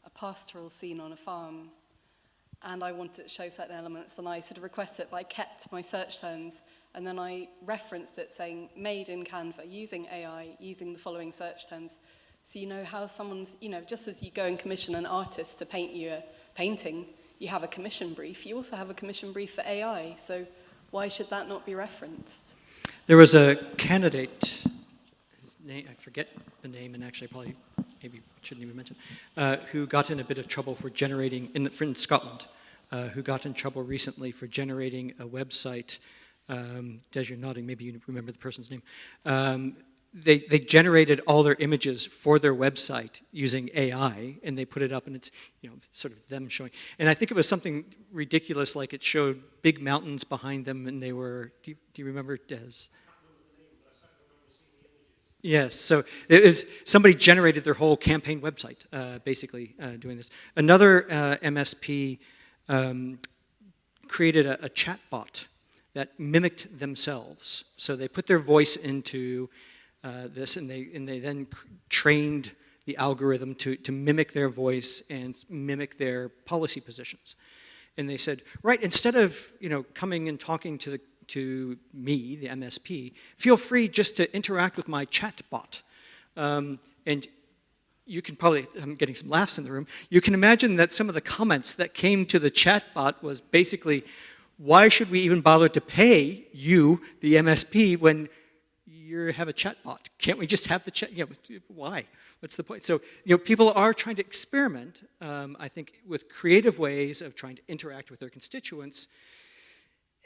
a pastoral scene on a farm. And I wanted to show certain elements, and I sort of requested it, but I kept my search terms, and then I referenced it saying, made in Canva, using AI, using the following search terms. So you know how someone's, just as you go and commission an artist to paint you a painting, you have a commission brief, you also have a commission brief for AI. So why should that not be referenced? There was a candidate, his name, I forget the name, and actually probably maybe shouldn't even mention, who got in a bit of trouble for generating, in Scotland, who got in trouble recently for generating a website. Des, you're nodding, maybe you remember the person's name. They generated all their images for their website using AI, and they put it up, and it's sort of them showing. And I think it was something ridiculous, like it showed big mountains behind them, and they were. Do you remember, Des? Yes, so it was, somebody generated their whole campaign website, basically doing this. Another MSP created a chat bot that mimicked themselves. So they put their voice into this, and they then trained the algorithm to mimic their voice and mimic their policy positions. And they said, right, instead of coming and talking to me, the MSP, feel free just to interact with my chat bot. And you can probably, I'm getting some laughs in the room, you can imagine that some of the comments that came to the chat bot was basically, why should we even bother to pay you, the MSP, when you have a chat bot? Can't we just have the chat? Why? What's the point? So, people are trying to experiment, I think, with creative ways of trying to interact with their constituents,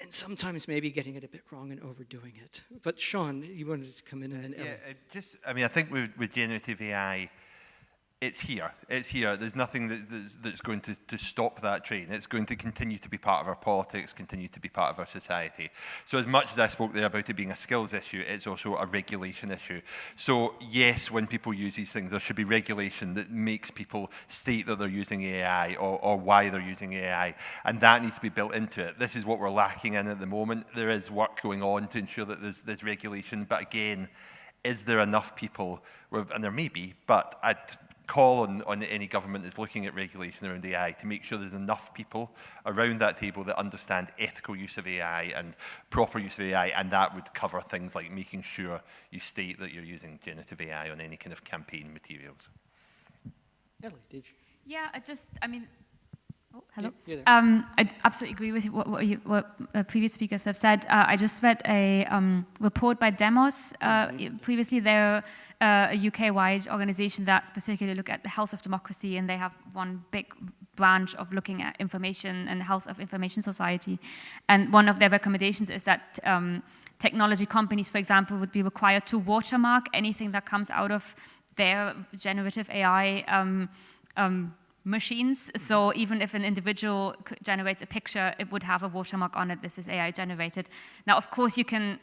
and sometimes maybe getting it a bit wrong and overdoing it. But Sean, you wanted to come in and then I think with generative AI, it's here. It's here. There's nothing that's going to stop that train. It's going to continue to be part of our politics, continue to be part of our society. So as much as I spoke there about it being a skills issue, it's also a regulation issue. So yes, when people use these things, there should be regulation that makes people state that they're using AI or why they're using AI. And that needs to be built into it. This is what we're lacking in at the moment. There is work going on to ensure that there's regulation. But again, is there enough people, and there may be, but I'd call on any government that's looking at regulation around AI to make sure there's enough people around that table that understand ethical use of AI and proper use of AI, and that would cover things like making sure you state that you're using generative AI on any kind of campaign materials. Ellie, did you? Yeah, Oh, hello. Yeah, I absolutely agree with what previous speakers have said. I just read a report by Demos. Previously, they're a UK-wide organization that particularly look at the health of democracy, and they have one big branch of looking at information and health of information society. And one of their recommendations is that technology companies, for example, would be required to watermark anything that comes out of their generative AI machines. So even if an individual generates a picture, it would have a watermark on it. This is AI generated. Now, of course, you can,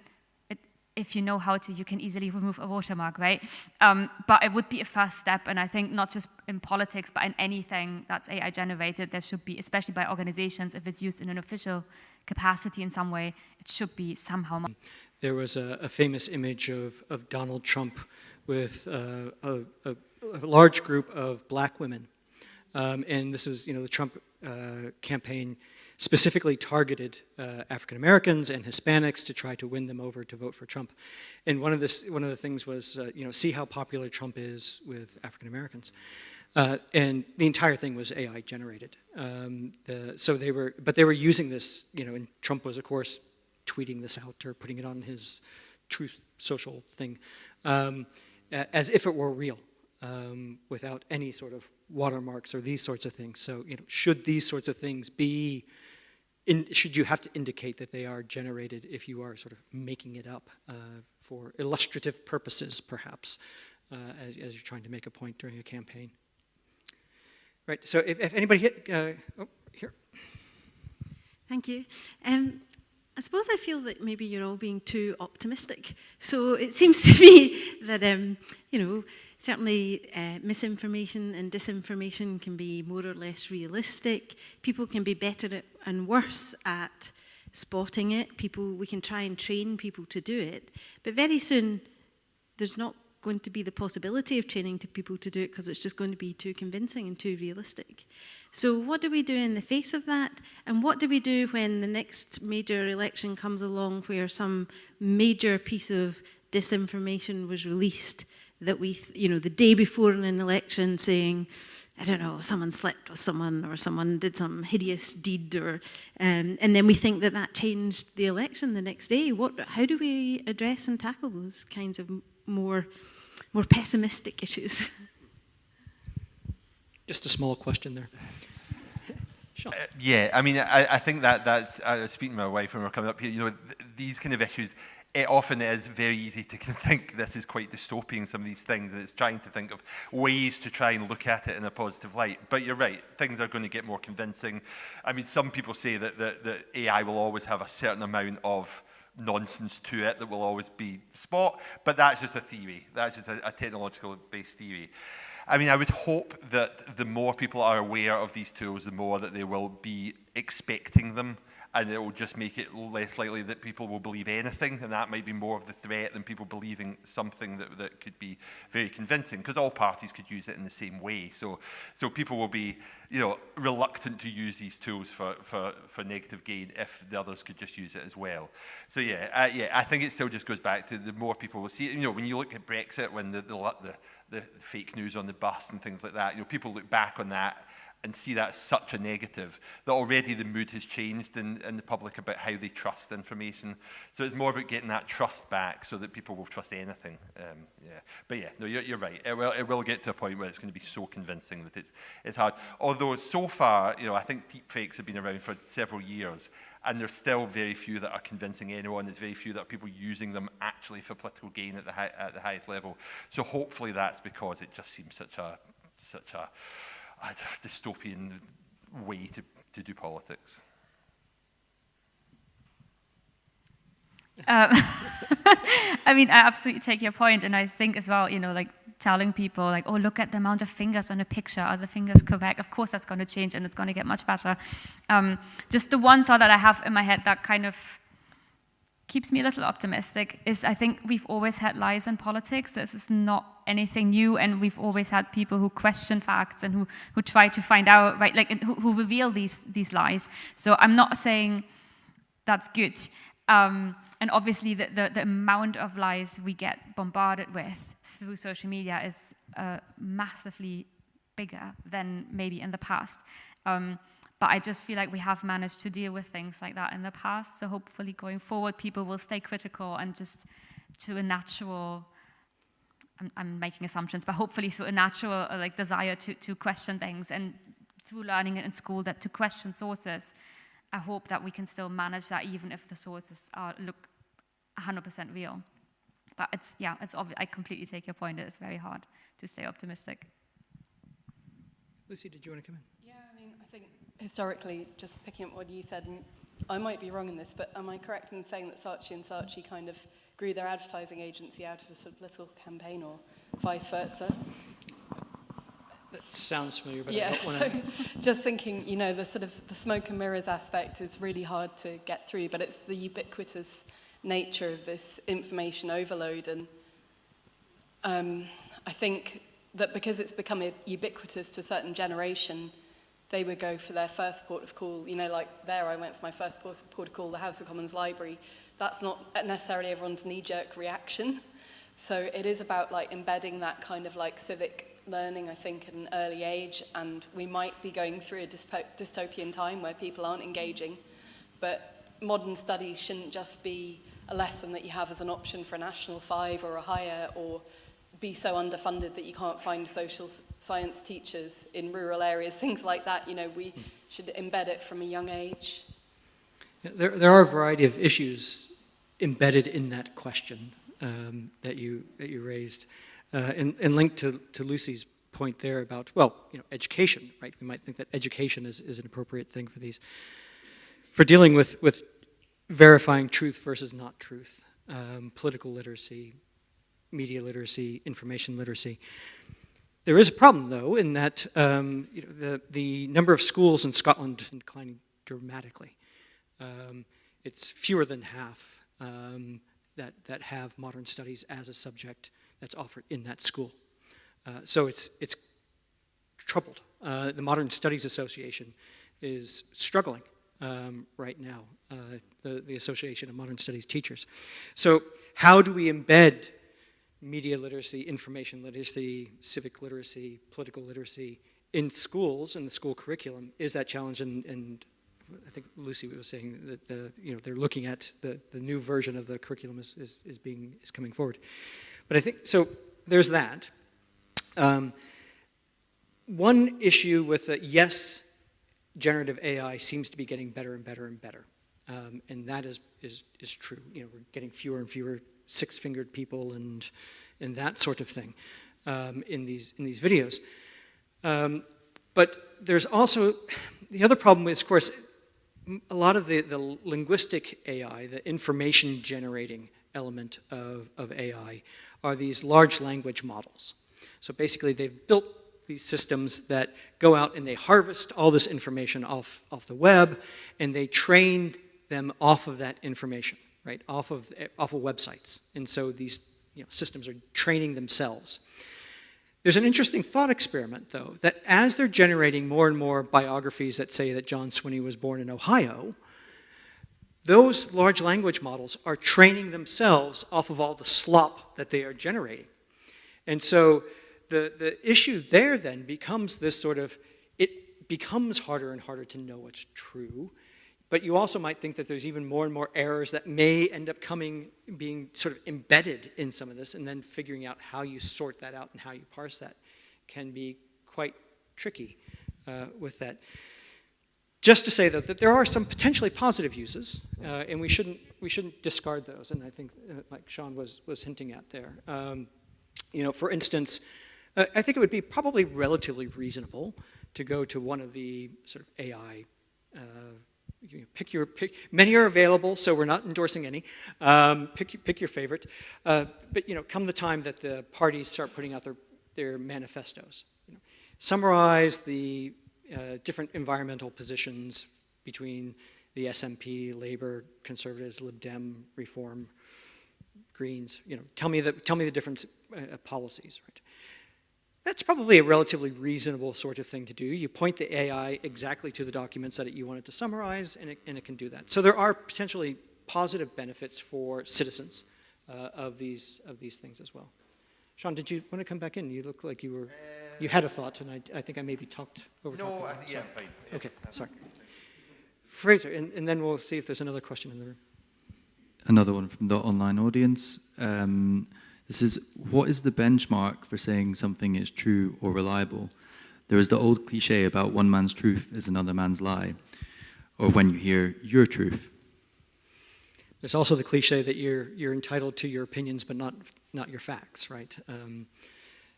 if you know how to, you can easily remove a watermark, right? But it would be a first step. And I think not just in politics, but in anything that's AI generated, there should be, especially by organizations, if it's used in an official capacity in some way, it should be somehow. There was a famous image of Donald Trump with a large group of black women. And this is, the Trump campaign specifically targeted African Americans and Hispanics to try to win them over to vote for Trump. And one of the things was, see how popular Trump is with African Americans. And the entire thing was AI generated. But they were using this, and Trump was, of course, tweeting this out or putting it on his Truth Social thing, as if it were real, without any sort of watermarks or these sorts of things. So, should these sorts of things be, should you have to indicate that they are generated if you are sort of making it up for illustrative purposes, perhaps, as you're trying to make a point during a campaign? Right, so if anybody here. Thank you. I suppose I feel that maybe you're all being too optimistic. So it seems to me that, certainly misinformation and disinformation can be more or less realistic. People can be better and worse at spotting it. We can try and train people to do it. But very soon, there's not going to be the possibility of training people to do it because it's just going to be too convincing and too realistic. So what do we do in the face of that? And what do we do when the next major election comes along where some major piece of disinformation was released that the day before an election saying, I don't know, someone slept with someone or someone did some hideous deed and then we think that changed the election the next day. How do we address and tackle those kinds of more pessimistic issues? Just a small question there. Yeah, I mean, I think that's speaking to my wife when we're coming up here, these kind of issues, it often is very easy to think this is quite dystopian, some of these things, and it's trying to think of ways to try and look at it in a positive light. But you're right, things are going to get more convincing. I mean, some people say that AI will always have a certain amount of nonsense to it that will always be spot, but that's just a theory. That's just a technological-based theory. I mean, I would hope that the more people are aware of these tools, the more that they will be expecting them, and it will just make it less likely that people will believe anything, and that might be more of the threat than people believing something that could be very convincing, because all parties could use it in the same way. So people will be, reluctant to use these tools for negative gain if the others could just use it as well. So I think it still just goes back to the more people will see it. When you look at Brexit, when the fake news on the bus and things like that, people look back on that and see that as such a negative, that already the mood has changed in the public about how they trust information. So it's more about getting that trust back so that people will trust anything. But you're right. It will get to a point where it's going to be so convincing that it's hard. Although so far, I think deepfakes have been around for several years, and there's still very few that are convincing anyone. There's very few that are people using them actually for political gain at the highest level. So hopefully that's because it just seems such a dystopian way to do politics. I mean, I absolutely take your point, and I think as well, telling people oh, look at the amount of fingers on a picture, are the fingers correct? Of course that's going to change and it's going to get much better. Just the one thought that I have in my head that kind of keeps me a little optimistic is I think we've always had lies in politics. This is not anything new, and we've always had people who question facts and who try to find out, right, who reveal these lies. So I'm not saying that's good. And obviously the amount of lies we get bombarded with through social media is massively bigger than maybe in the past. But I just feel like we have managed to deal with things like that in the past. So hopefully going forward, people will stay critical and just to a natural, I'm making assumptions, but hopefully through a natural like desire to question things, and through learning it in school that to question sources, I hope that we can still manage that even if the sources look 100% real. But it's obvious. I completely take your point that it's very hard to stay optimistic. Lucy, did you want to come in? Yeah, I mean, I think historically, just picking up what you said, and I might be wrong in this, but am I correct in saying that Saatchi and Saatchi kind of grew their advertising agency out of a sort of little campaign, or vice versa? That sounds familiar, but yeah, I don't want to... so just thinking, you know, the sort of the smoke and mirrors aspect is really hard to get through, but it's the ubiquitous nature of this information overload, and I think that because it's become ubiquitous to a certain generation, they would go for their first port of call. You know, like there I went for my first port of call, the House of Commons Library. That's not necessarily everyone's knee-jerk reaction. So it is about like embedding that kind of like civic learning, I think, at an early age, and we might be going through a dystopian time where people aren't engaging, but modern studies shouldn't just be a lesson that you have as an option for a National 5 or a higher, or be so underfunded that you can't find social science teachers in rural areas, things like that. You know, we should embed it from a young age. There are a variety of issues embedded in that question that you raised, and linked to Lucy's point there about, well, you know, education, right? We might think that education is an appropriate thing for these, for dealing with verifying truth versus not truth, political literacy, media literacy, information literacy. There is a problem, though, in that you know, the number of schools in Scotland is declining dramatically. It's fewer than half that have modern studies as a subject that's offered in that school. So it's troubled. The Modern Studies Association is struggling right now, the Association of Modern Studies Teachers. So how do we embed media literacy, information literacy, civic literacy, political literacy in schools, in the school curriculum, is that challenge. And I think Lucy was saying that they're looking at the new version of the curriculum is coming forward. But I think, so there's that. One issue with yes, generative AI seems to be getting better and better and better. And that is true. You know, we're getting fewer and fewer six-fingered people and that sort of thing in these videos. But there's also, the other problem is, of course, a lot of the linguistic AI, the information generating element of AI, are these large language models. So basically they've built these systems that go out and they harvest all this information off the web, and they train them off of that information, right, off of websites. And so these systems are training themselves. There's an interesting thought experiment, though, that as they're generating more and more biographies that say that John Swinney was born in Ohio, those large language models are training themselves off of all the slop that they are generating. And so the issue there then becomes this sort of, it becomes harder and harder to know what's true, but you also might think that there's even more and more errors that may end up being sort of embedded in some of this, and then figuring out how you sort that out and how you parse that can be quite tricky with that. Just to say, though, that there are some potentially positive uses, and we shouldn't discard those, and I think like Sean was hinting at there. For instance, I think it would be probably relatively reasonable to go to one of the sort of AI, pick. Many are available, so we're not endorsing any. Pick your favorite. But come the time that the parties start putting out their manifestos, summarize the different environmental positions between the SNP, Labour, Conservatives, Lib Dem, Reform, Greens. Tell me the different policies. Right? That's probably a relatively reasonable sort of thing to do. You point the AI exactly to the documents that you want it to summarize, and it can do that. So there are potentially positive benefits for citizens of these things as well. Sean, did you want to come back in? You look like you were you had a thought, and I think I maybe talked over top of No, that. yeah, fine. Yeah. Okay, sorry. Fraser, and then we'll see if there's another question in the room. Another one from the online audience. This is, what is the benchmark for saying something is true or reliable? There is the old cliche about one man's truth is another man's lie, or when you hear your truth. There's also the cliche that you're entitled to your opinions, but not your facts, right?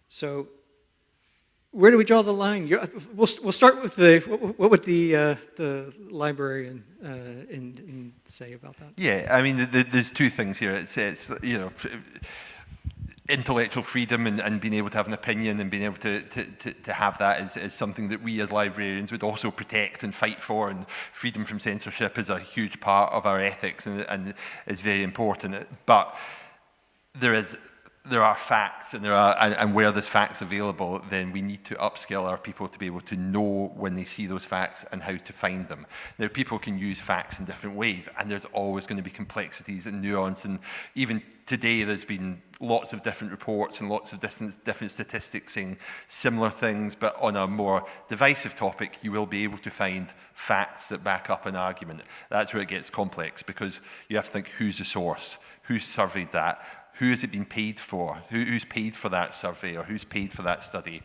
So where do we draw the line? We'll start with what would the librarian say about that? Yeah, I mean, there's two things here. It's you know, intellectual freedom and being able to have an opinion and being able to have that is something that we as librarians would also protect and fight for, and freedom from censorship is a huge part of our ethics and is very important. But there are facts, and where there's facts available, then we need to upskill our people to be able to know when they see those facts and how to find them. Now, people can use facts in different ways, and there's always going to be complexities and nuance, and even today there's been lots of different reports and lots of different statistics saying similar things, but on a more divisive topic, you will be able to find facts that back up an argument. That's where it gets complex, because you have to think, who's the source? Who surveyed that? Who has it been paid for? Who's paid for that survey, or who's paid for that study?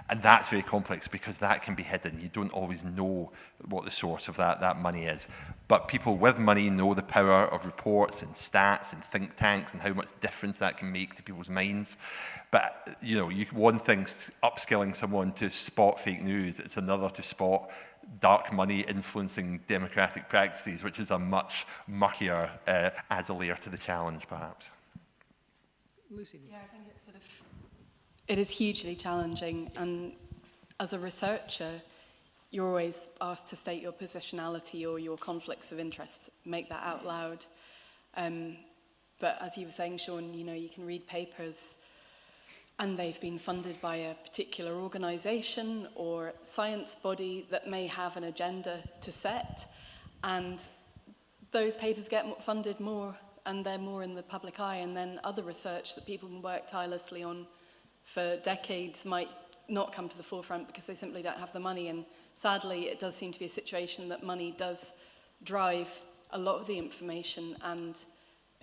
And that's very complex, because that can be hidden. You don't always know what the source of that money is. But people with money know the power of reports and stats and think tanks and how much difference that can make to people's minds. But you know, one thing's upskilling someone to spot fake news. It's another to spot dark money influencing democratic practices, which is a much muckier, adds a layer to the challenge, perhaps. Lucy. Yeah, I think it is hugely challenging, and as a researcher, you're always asked to state your positionality or your conflicts of interest, make that out loud. But as you were saying, Sean, you know, you can read papers and they've been funded by a particular organisation or science body that may have an agenda to set, and those papers get funded more and they're more in the public eye, and then other research that people can work tirelessly on for decades might not come to the forefront because they simply don't have the money. And sadly, it does seem to be a situation that money does drive a lot of the information. And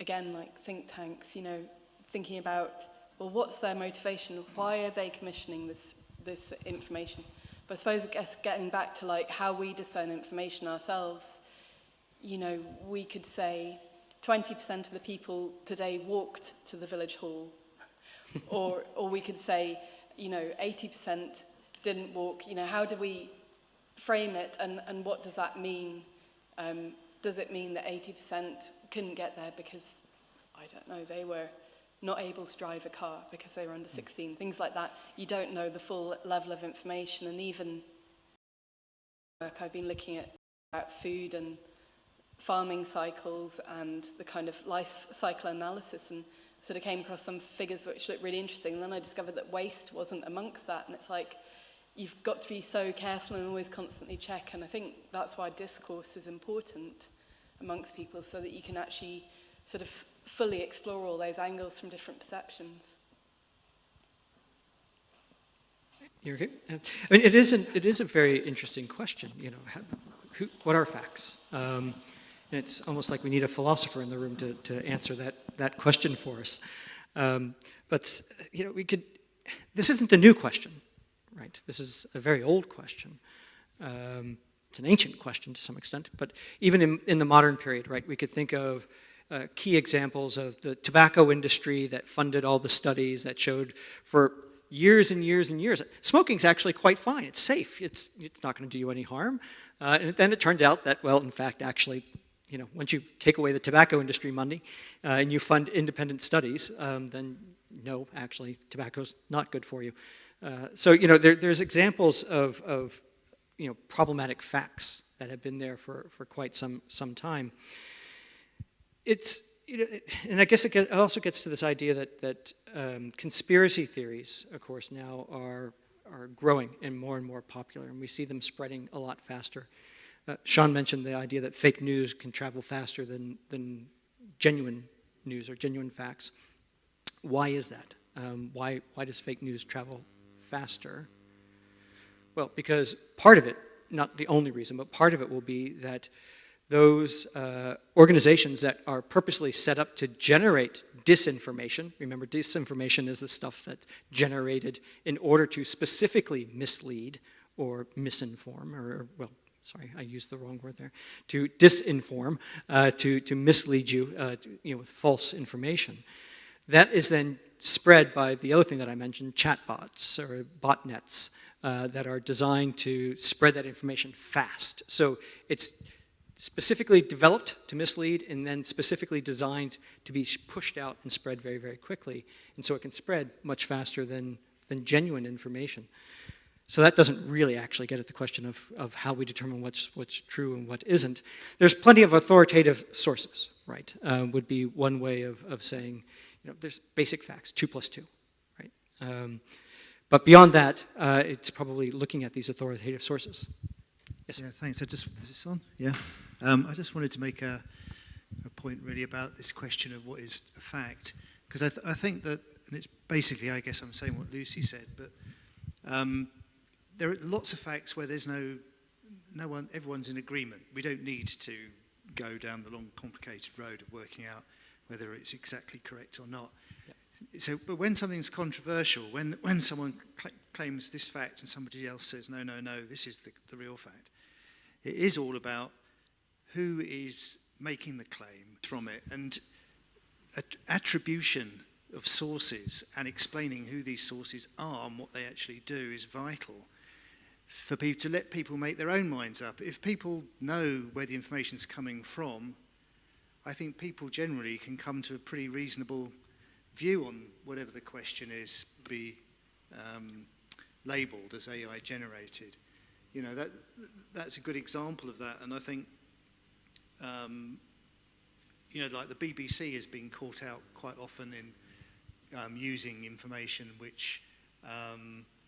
again, like think tanks, you know, thinking about, well, what's their motivation? Why are they commissioning this information? But I suppose, I guess, getting back to like how we discern information ourselves, you know, we could say 20% of the people today walked to the village hall, or we could say, you know, 80% didn't walk. You know, how do we frame it, and what does that mean? Does it mean that 80% couldn't get there because, I don't know, they were not able to drive a car because they were under 16, things like that? You don't know the full level of information, and even work I've been looking at about food and farming cycles and the kind of life cycle analysis, and sort of came across some figures which looked really interesting, and then I discovered that waste wasn't amongst that, and it's like, you've got to be so careful and always constantly check, and I think that's why discourse is important amongst people, so that you can actually sort of fully explore all those angles from different perceptions. You're okay? I mean, it is a very interesting question, you know, what are facts? And it's almost like we need a philosopher in the room to answer that question for us. But, you know, this isn't a new question, right? This is a very old question. It's an ancient question to some extent, but even in the modern period, right, we could think of key examples of the tobacco industry that funded all the studies that showed for years and years and years, smoking's actually quite fine, it's safe, it's not going to do you any harm. And then it turned out that, well, in fact, actually, you know, once you take away the tobacco industry money and you fund independent studies, then no, actually, tobacco's not good for you. So, you know, there's examples of, you know, problematic facts that have been there for quite some time. It's, you know, and I guess it also gets to this idea that conspiracy theories, of course, now are growing and more popular, and we see them spreading a lot faster. Sean mentioned the idea that fake news can travel faster than genuine news or genuine facts. Why is that? Why does fake news travel faster? Well, because part of it, not the only reason, but part of it will be that those organizations that are purposely set up to generate disinformation, remember disinformation is the stuff that's generated in order to specifically mislead or misinform, or well, sorry, I used the wrong word there, to disinform, to mislead you, with false information. That is then spread by the other thing that I mentioned, chatbots or botnets that are designed to spread that information fast. So it's specifically developed to mislead and then specifically designed to be pushed out and spread very, very quickly. And so it can spread much faster than genuine information. So that doesn't really actually get at the question of how we determine what's true and what isn't. There's plenty of authoritative sources, right? Would be one way of saying, there's basic facts, 2 + 2, right? But beyond that, it's probably looking at these authoritative sources. Yes. Yeah, thanks. Is this on? Yeah. I just wanted to make a point really about this question of what is a fact, because I think that, and it's basically, I guess I'm saying what Lucy said, but there are lots of facts where there's everyone's in agreement. We don't need to go down the long, complicated road of working out whether it's exactly correct or not. Yeah. So, but when something's controversial, when someone claims this fact and somebody else says, no, this is the real fact, it is all about who is making the claim from it, and attribution of sources and explaining who these sources are and what they actually do is vital for people to let people make their own minds up. If people know where the information's coming from, I think people generally can come to a pretty reasonable view on whatever the question is, be labelled as AI generated. That's a good example of that, and I think like the BBC has been caught out quite often in using information which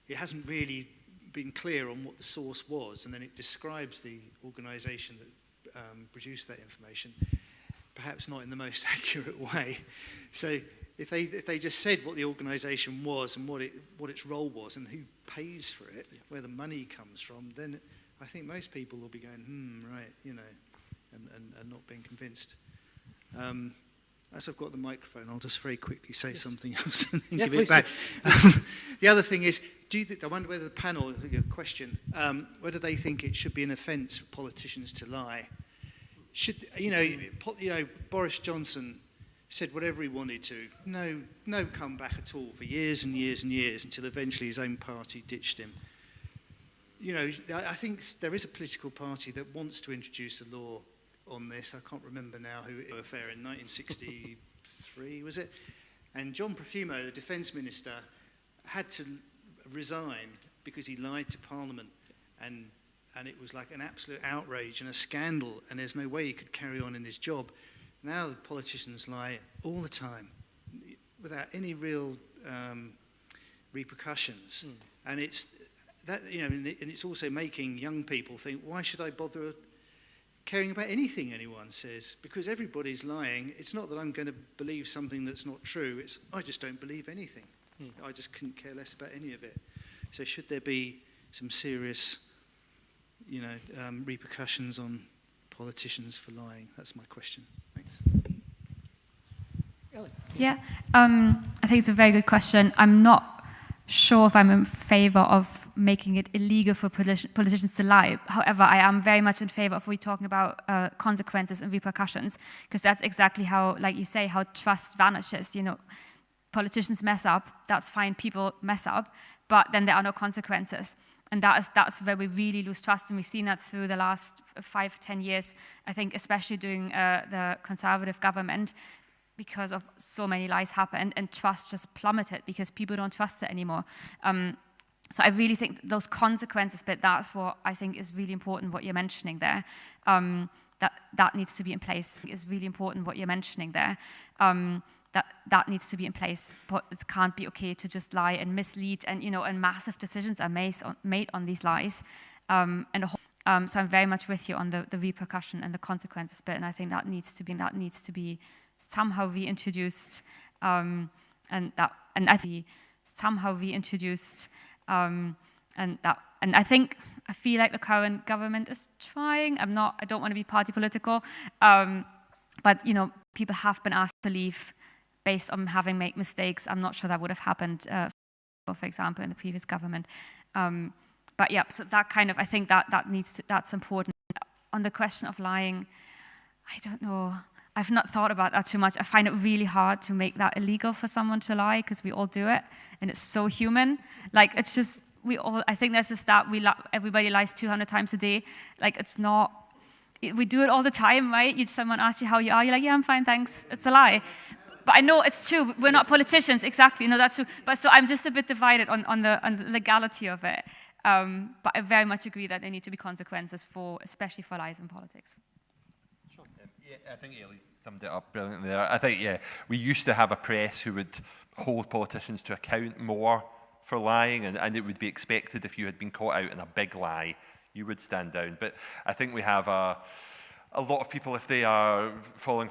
it hasn't really been clear on what the source was, and then it describes the organisation that produced that information, perhaps not in the most accurate way. So if they just said what the organisation was and what its role was and who pays for it, where the money comes from, then I think most people will be going, right, and not being convinced. As I've got the microphone, I'll just very quickly say something else and then give it back. The other thing is, I wonder whether the panel, question, whether they think it should be an offence for politicians to lie. Boris Johnson said whatever he wanted to, no comeback at all for years and years and years until eventually his own party ditched him. I think there is a political party that wants to introduce a law on this. I can't remember now who it was, affair in 1963, was it? And John Profumo, the defence minister, had to resign because he lied to Parliament, and it was like an absolute outrage and a scandal, and there's no way he could carry on in his job. Now the politicians lie all the time without any real repercussions, and it's that, and it's also making young people think, why should I bother caring about anything anyone says? Because everybody's lying. It's not that I'm going to believe something that's not true. It's I just don't believe anything. I just couldn't care less about any of it. So should there be some serious, repercussions on politicians for lying? That's my question. Thanks. Yeah, I think it's a very good question. I'm not sure if I'm in favor of making it illegal for politicians to lie. However, I am very much in favor of talking about consequences and repercussions, because that's exactly how, like you say, how trust vanishes. Politicians mess up, that's fine, people mess up, but then there are no consequences. And that's where we really lose trust, and we've seen that through the last 5-10 years, I think, especially during the Conservative government, because of so many lies happened, and trust just plummeted because people don't trust it anymore. So I really think those consequences bit, that's what I think is really important, what you're mentioning there. That needs to be in place. It's really important what you're mentioning there. That needs to be in place, but it can't be okay to just lie and mislead, and and massive decisions are made on these lies. So I'm very much with you on the repercussion and the consequences bit, and I think that needs to be somehow reintroduced, and I think somehow reintroduced, and And I feel like the current government is trying. I don't want to be party political, but people have been asked to leave based on having made mistakes. I'm not sure that would have happened, for example, in the previous government. But yeah, so that kind of, I think that's important. On the question of lying, I don't know. I've not thought about that too much. I find it really hard to make that illegal for someone to lie, because we all do it, and it's so human. Like, it's just, I think there's a stat, everybody lies 200 times a day. Like, it's not, we do it all the time, right? Someone asks you how you are, you're like, yeah, I'm fine, thanks. It's a lie. But I know it's true. We're not politicians, exactly. No, that's true. But so I'm just a bit divided on the legality of it. But I very much agree that there need to be consequences especially for lies in politics. Sure. Yeah, I think Ellie summed it up brilliantly there. I think, we used to have a press who would hold politicians to account more for lying, and it would be expected if you had been caught out in a big lie, you would stand down. But I think we have a lot of people, if they are following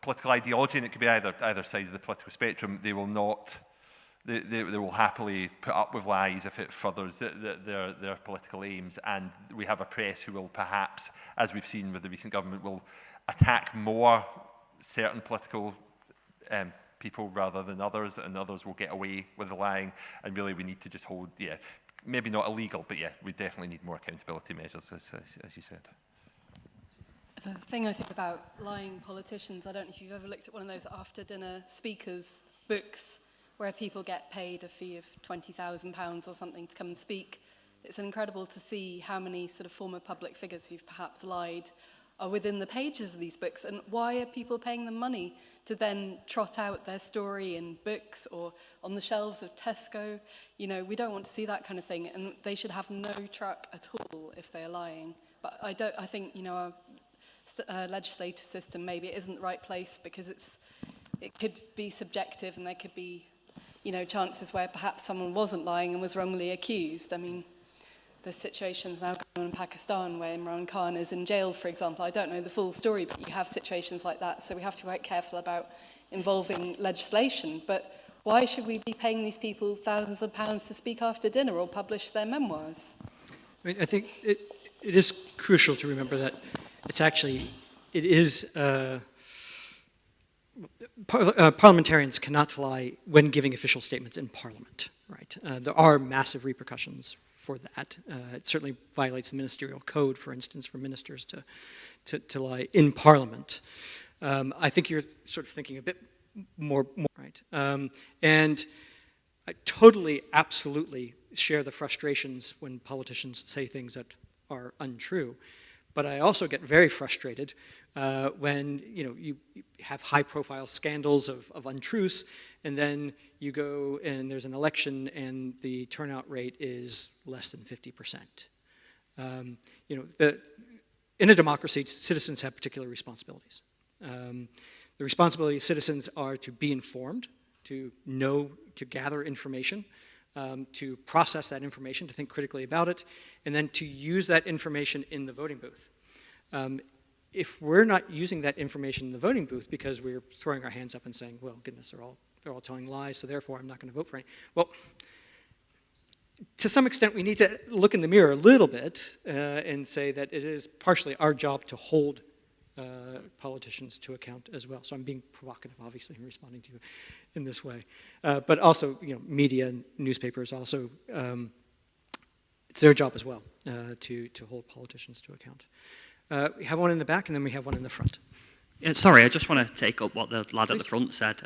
political ideology, and it could be either side of the political spectrum, they will not. They will happily put up with lies if it furthers their political aims. And we have a press who will perhaps, as we've seen with the recent government, will attack more certain political people rather than others, and others will get away with the lying. And really, we need to just hold, maybe not illegal, but we definitely need more accountability measures, as you said. The thing I think about lying politicians, I don't know if you've ever looked at one of those after-dinner speakers books where people get paid a fee of £20,000 or something to come and speak. It's incredible to see how many sort of former public figures who've perhaps lied are within the pages of these books, and why are people paying them money to then trot out their story in books or on the shelves of Tesco? We don't want to see that kind of thing, and they should have no truck at all if they're lying. But I think, our legislative system, maybe it isn't the right place, because it could be subjective, and there could be chances where perhaps someone wasn't lying and was wrongly accused. I mean, there's situations now going on in Pakistan where Imran Khan is in jail, for example. I don't know the full story, but you have situations like that. So we have to be quite careful about involving legislation. But why should we be paying these people thousands of pounds to speak after dinner or publish their memoirs? I think it is crucial to remember that parliamentarians cannot lie when giving official statements in Parliament, right? There are massive repercussions for that. It certainly violates the ministerial code, for instance, for ministers to lie in Parliament. I think you're sort of thinking a bit more right? And I totally, absolutely share the frustrations when politicians say things that are untrue. But I also get very frustrated when you have high-profile scandals of untruths, and then you go and there's an election and the turnout rate is less than 50%. In a democracy, citizens have particular responsibilities. The responsibility of citizens are to be informed, to know, to gather information, to process that information, to think critically about it, and then to use that information in the voting booth. If we're not using that information in the voting booth because we're throwing our hands up and saying, well, goodness, they're all telling lies, so therefore I'm not going to vote for any. Well, to some extent, we need to look in the mirror a little bit and say that it is partially our job to hold politicians to account as well. So I'm being provocative, obviously, in responding to you in this way. But also, media and newspapers also, it's their job as well to hold politicians to account. We have one in the back, and then we have one in the front. Yeah, sorry, I just want to take up what the lad at the front said.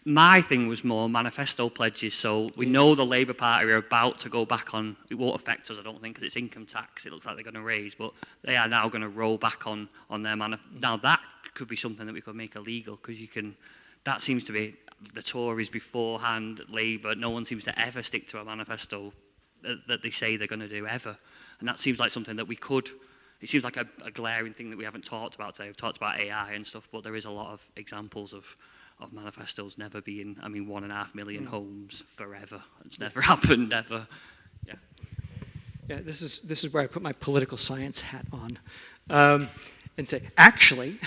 My thing was more manifesto pledges. So we know the Labour Party are about to go back on, it won't affect us, I don't think, because it's income tax it looks like they're going to raise, but they are now going to roll back on their manifesto. Now that could be something that we could make illegal, because that seems to be the Tories beforehand, Labour, no one seems to ever stick to a manifesto that they say they're going to do ever. And that seems like something that we could, it seems like a glaring thing that we haven't talked about today. We've talked about AI and stuff, but there is a lot of examples of manifestos never being, 1.5 million homes forever. It's never happened, never. Yeah. Yeah, this is where I put my political science hat on. And say, actually,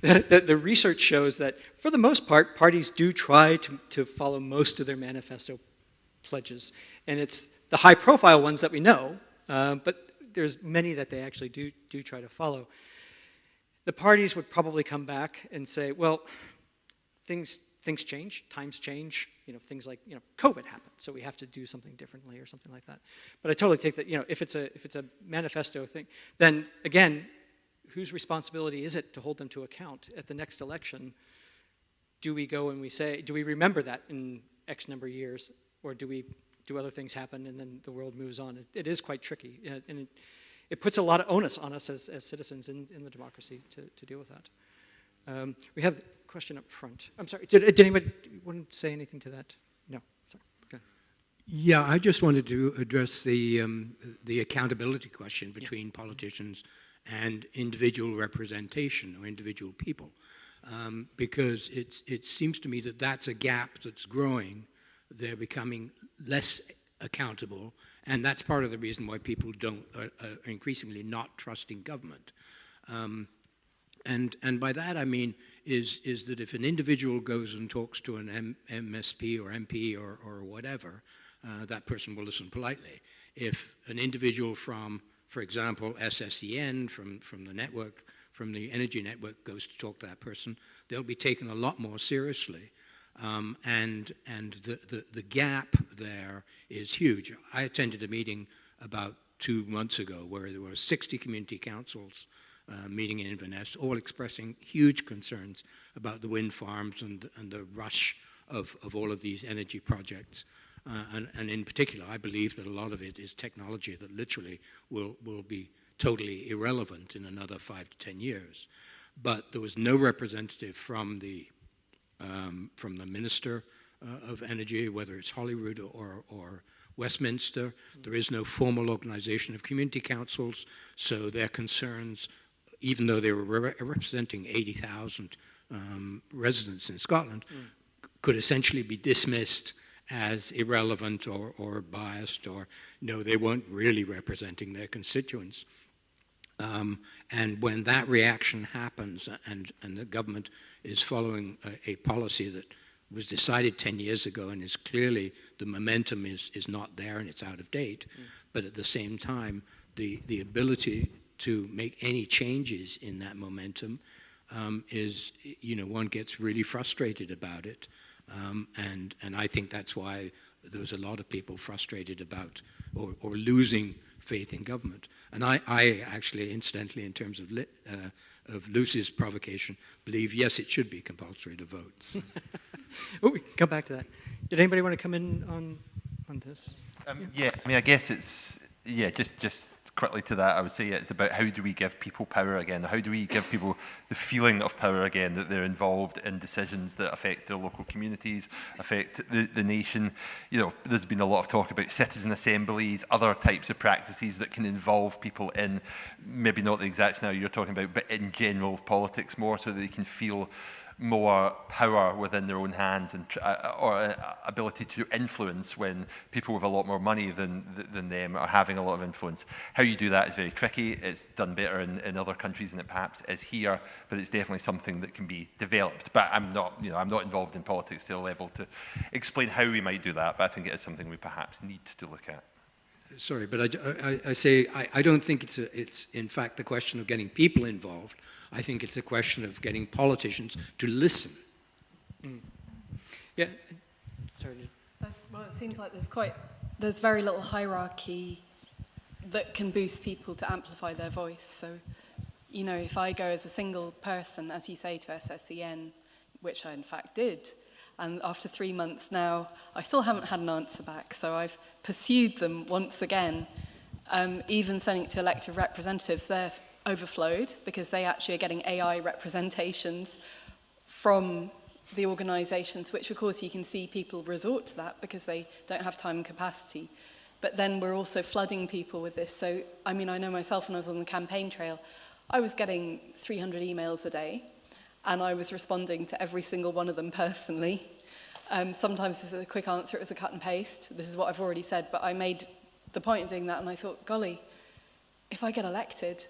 the research shows that for the most part, parties do try to follow most of their manifesto pledges. And it's the high-profile ones that we know, but there's many that they actually do try to follow. The parties would probably come back and say, well, things change, times change, things like, COVID happened, so we have to do something differently or something like that. But I totally take that, if it's a manifesto thing, then again, whose responsibility is it to hold them to account at the next election? Do we go and do we remember that in X number of years, or do other things happen and then the world moves on? It is quite tricky, and it puts a lot of onus on us as citizens in the democracy to deal with that. We have a question up front. I'm sorry, did anybody want to say anything to that? No, sorry. Okay. Yeah, I just wanted to address the accountability question between politicians and individual representation or individual people, because it seems to me that that's a gap that's growing. They're becoming less accountable, and that's part of the reason why people are increasingly not trusting government. And by that I mean is that if an individual goes and talks to an MSP or MP or whatever, that person will listen politely. If an individual from, for example, SSEN, from the network, from the energy network, goes to talk to that person, they'll be taken a lot more seriously. And the gap there is huge. I attended a meeting about 2 months ago where there were 60 community councils meeting in Inverness, all expressing huge concerns about the wind farms and the rush of all of these energy projects. And in particular, I believe that a lot of it is technology that literally will be totally irrelevant in another 5 to 10 years. But there was no representative from the Minister of Energy, whether it's Holyrood or Westminster. There is no formal organization of community councils, so their concerns, even though they were representing 80,000 residents in Scotland, could essentially be dismissed as irrelevant or biased, or no, they weren't really representing their constituents. And when that reaction happens and the government is following a policy that was decided 10 years ago and is clearly, the momentum is not there and it's out of date, but at the same time, the ability to make any changes in that momentum is, one gets really frustrated about it. And I think that's why there's a lot of people frustrated about or losing faith in government. And I actually, incidentally, in terms of Lucy's provocation, believe, yes, it should be compulsory to vote. Oh, we can come back to that. Did anybody want to come in on this? Yeah, I mean, I guess it's, just quickly to that, I would say it's about how do we give people power again? How do we give people the feeling of power again, that they're involved in decisions that affect their local communities, affect the nation? There's been a lot of talk about citizen assemblies, other types of practices that can involve people in, maybe not the exact scenario you're talking about, but in general politics more, so that they can feel more power within their own hands and or ability to influence when people with a lot more money than them are having a lot of influence. How you do that is very tricky. It's done better in other countries than it perhaps is here, but it's definitely something that can be developed. But I'm not involved in politics to a level to explain how we might do that, but I think it is something we perhaps need to look at. Sorry, but I say I don't think it's in fact the question of getting people involved. I think it's a question of getting politicians to listen. Yeah. Sorry. Well, it seems like there's very little hierarchy that can boost people to amplify their voice. So, if I go as a single person, as you say, to SSEN, which I in fact did, and after 3 months now, I still haven't had an answer back. So I've pursued them once again, even sending it to elected representatives. They're overflowed because they actually are getting AI representations from the organisations, which of course you can see people resort to that because they don't have time and capacity. But then we're also flooding people with this. So, I mean, I know myself when I was on the campaign trail, I was getting 300 emails a day. And I was responding to every single one of them personally. Sometimes with a quick answer, it was a cut and paste. This is what I've already said, but I made the point of doing that, and I thought, golly, if I get elected,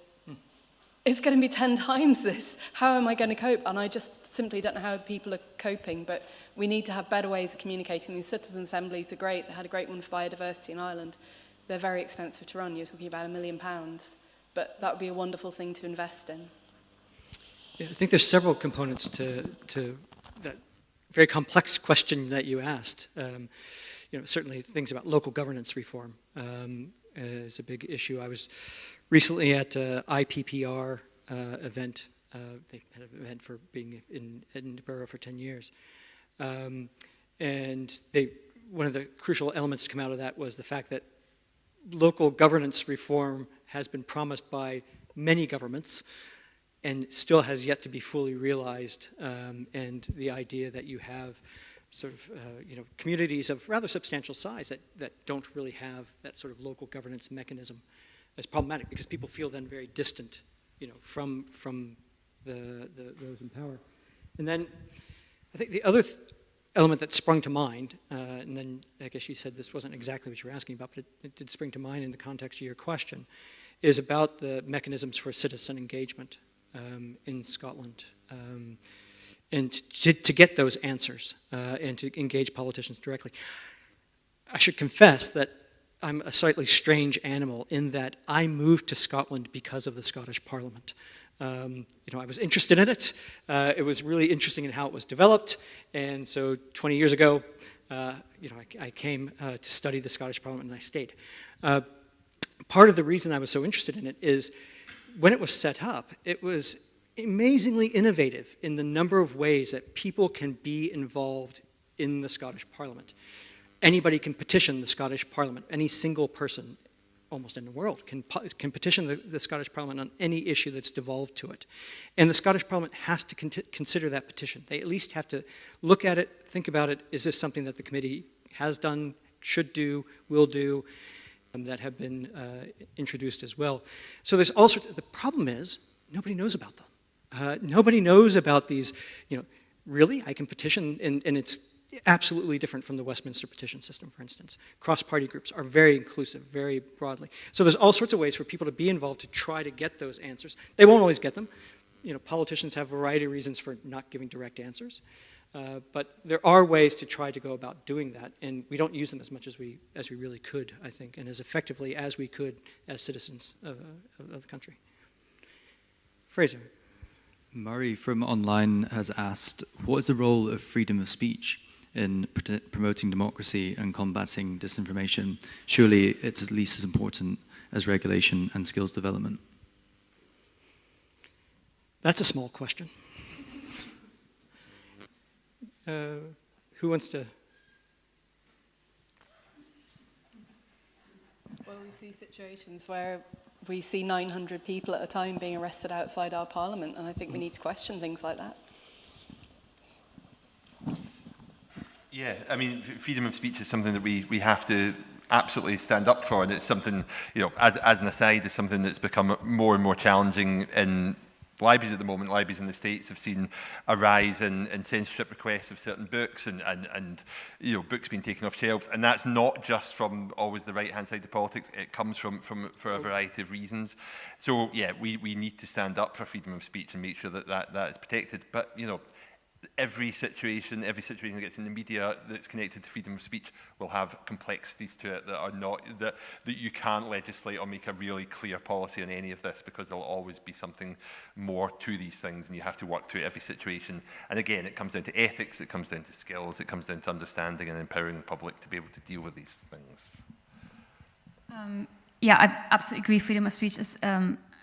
it's going to be 10 times this. How am I going to cope? And I just simply don't know how people are coping, but we need to have better ways of communicating. These citizen assemblies are great. They had a great one for biodiversity in Ireland. They're very expensive to run. You're talking about £1 million, but that would be a wonderful thing to invest in. Yeah, I think there's several components to that very complex question that you asked. Certainly things about local governance reform is a big issue. I was recently at an IPPR event. They had an event for being in Edinburgh for 10 years. And one of the crucial elements to come out of that was the fact that local governance reform has been promised by many governments and still has yet to be fully realized. And the idea that you have sort of communities of rather substantial size that don't really have that sort of local governance mechanism is problematic, because people feel then very distant, from those in power. And then I think the other element that sprung to mind, and then I guess you said this wasn't exactly what you were asking about, but it did spring to mind in the context of your question, is about the mechanisms for citizen engagement in Scotland. And to get those answers and to engage politicians directly. I should confess that I'm a slightly strange animal in that I moved to Scotland because of the Scottish Parliament. I was interested in it. It was really interesting in how it was developed. And so 20 years ago, I came to study the Scottish Parliament, and I stayed. Part of the reason I was so interested in it is when it was set up, it was amazingly innovative in the number of ways that people can be involved in the Scottish Parliament. Anybody can petition the Scottish Parliament. Any single person almost in the world can petition the Scottish Parliament on any issue that's devolved to it. And the Scottish Parliament has to consider that petition. They at least have to look at it, think about it. Is this something that the committee has done, should do, will do, that have been introduced as well. So there's all sorts. The problem is nobody knows about them. Nobody knows about these, really, I can petition, and it's absolutely different from the Westminster petition system, for instance. Cross-party groups are very inclusive, very broadly. So there's all sorts of ways for people to be involved to try to get those answers. They won't always get them. Politicians have a variety of reasons for not giving direct answers. But there are ways to try to go about doing that, and we don't use them as much as we really could, I think, and as effectively as we could as citizens of the country. Fraser. Murray from online has asked, what is the role of freedom of speech in promoting democracy and combating disinformation? Surely it's at least as important as regulation and skills development. That's a small question. Who wants to? Well, we see situations where we see 900 people at a time being arrested outside our parliament, and I think we need to question things like that. Yeah, I mean, freedom of speech is something that we have to absolutely stand up for, and it's something, as an aside, is something that's become more and more challenging in libraries at the moment. Libraries in the States have seen a rise in censorship requests of certain books and books being taken off shelves. And that's not just from always the right-hand side of politics. It comes for a variety of reasons. So, yeah, we need to stand up for freedom of speech and make sure that is protected. But, every situation that gets in the media that's connected to freedom of speech will have complexities to it that are not, that you can't legislate or make a really clear policy on any of this, because there'll always be something more to these things, and you have to work through every situation. And again, it comes down to ethics, it comes down to skills, it comes down to understanding and empowering the public to be able to deal with these things. Yeah, I absolutely agree. Freedom of speech is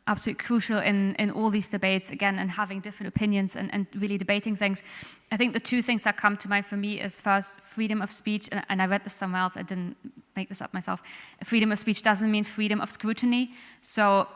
absolutely crucial in all these debates, again, and having different opinions and really debating things. I think the two things that come to mind for me is first, freedom of speech, and I read this somewhere else, I didn't make this up myself. Freedom of speech doesn't mean freedom of scrutiny. So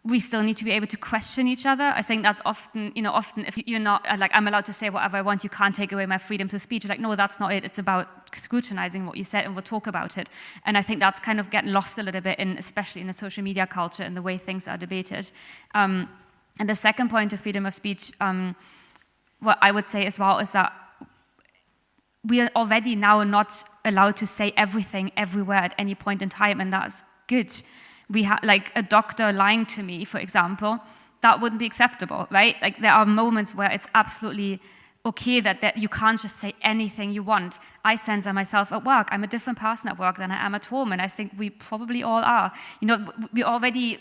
we still need to be able to question each other. I think that's often if you're not, like, I'm allowed to say whatever I want, you can't take away my freedom to speech. You're like, no, that's not it. It's about scrutinizing what you said, and we'll talk about it. And I think that's kind of getting lost a little bit, especially in the social media culture and the way things are debated. And the second point of freedom of speech, what I would say as well is that we are already now not allowed to say everything everywhere at any point in time, and that's good. We have, like, a doctor lying to me, for example, that wouldn't be acceptable, right? Like there are moments where it's absolutely okay that you can't just say anything you want. I censor myself at work. I'm a different person at work than I am at home, and I think we probably all are. You know, we already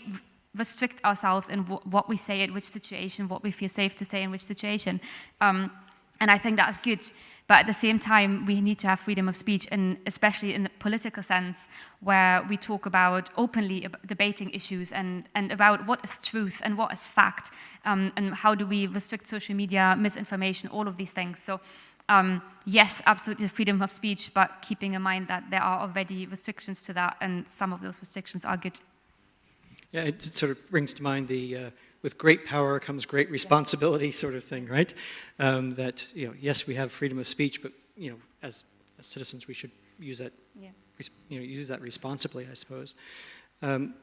restrict ourselves in what we say in which situation, what we feel safe to say in which situation. And I think that's good. But at the same time, we need to have freedom of speech, and especially in the political sense, where we talk about openly debating issues and about what is truth and what is fact, and how do we restrict social media, misinformation, all of these things. So yes, absolutely freedom of speech, but keeping in mind that there are already restrictions to that, and some of those restrictions are good. Yeah, it sort of brings to mind the with great power comes great responsibility sort of thing, right? That, you know, yes, we have freedom of speech, but, you know, as citizens, we should use that, use that responsibly, I suppose. I'm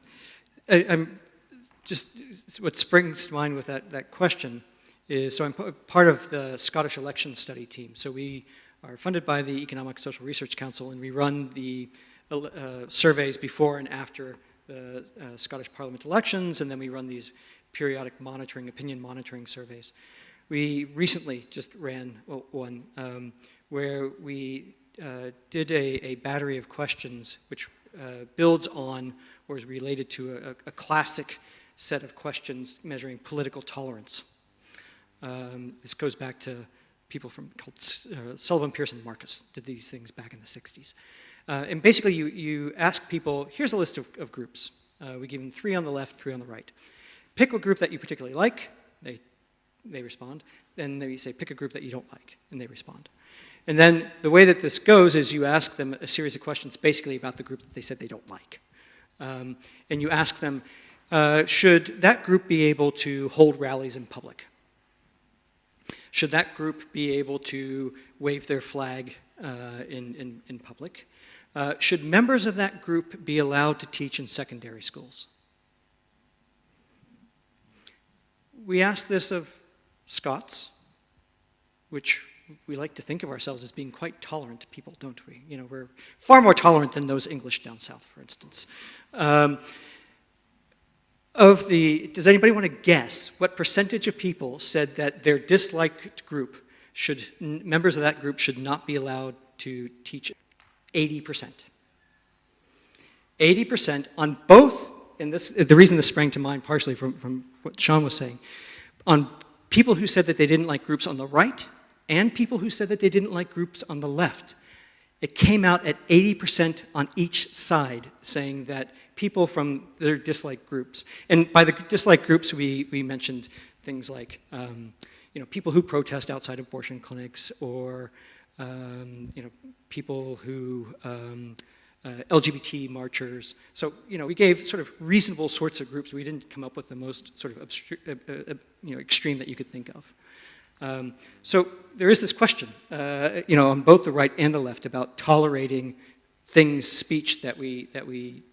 just, what springs to mind with that question is, so I'm part of the Scottish election study team. So we are funded by the Economic Social Research Council, and we run the surveys before and after the Scottish Parliament elections, and then we run these periodic monitoring, opinion monitoring surveys. We recently just ran one where we did a battery of questions which builds on or is related to a classic set of questions measuring political tolerance. This goes back to people called Sullivan, Pearson, Marcus did these things back in the 60s. And basically you ask people, here's a list of groups. We give them 3 on the left, 3 on the right. Pick a group that you particularly like, they respond. Then they say, pick a group that you don't like, and they respond. And then the way that this goes is you ask them a series of questions basically about the group that they said they don't like. And you ask them, should that group be able to hold rallies in public? Should that group be able to wave their flag in public? Should members of that group be allowed to teach in secondary schools? We ask this of Scots, which we like to think of ourselves as being quite tolerant people, don't we? You know, we're far more tolerant than those English down south, for instance. Does anybody want to guess what percentage of people said that their disliked group members of that group should not be allowed to teach? 80%. 80% on both, and the reason this sprang to mind partially from what Sean was saying, on people who said that they didn't like groups on the right and people who said that they didn't like groups on the left. It came out at 80% on each side, saying that people from their disliked groups, and by the disliked groups we mentioned things like you know, people who protest outside abortion clinics, or you know, people who LGBT marchers. So, you know, we gave sort of reasonable sorts of groups. We didn't come up with the most sort of you know, extreme that you could think of. So there is this question, you know, on both the right and the left about tolerating things, speech that we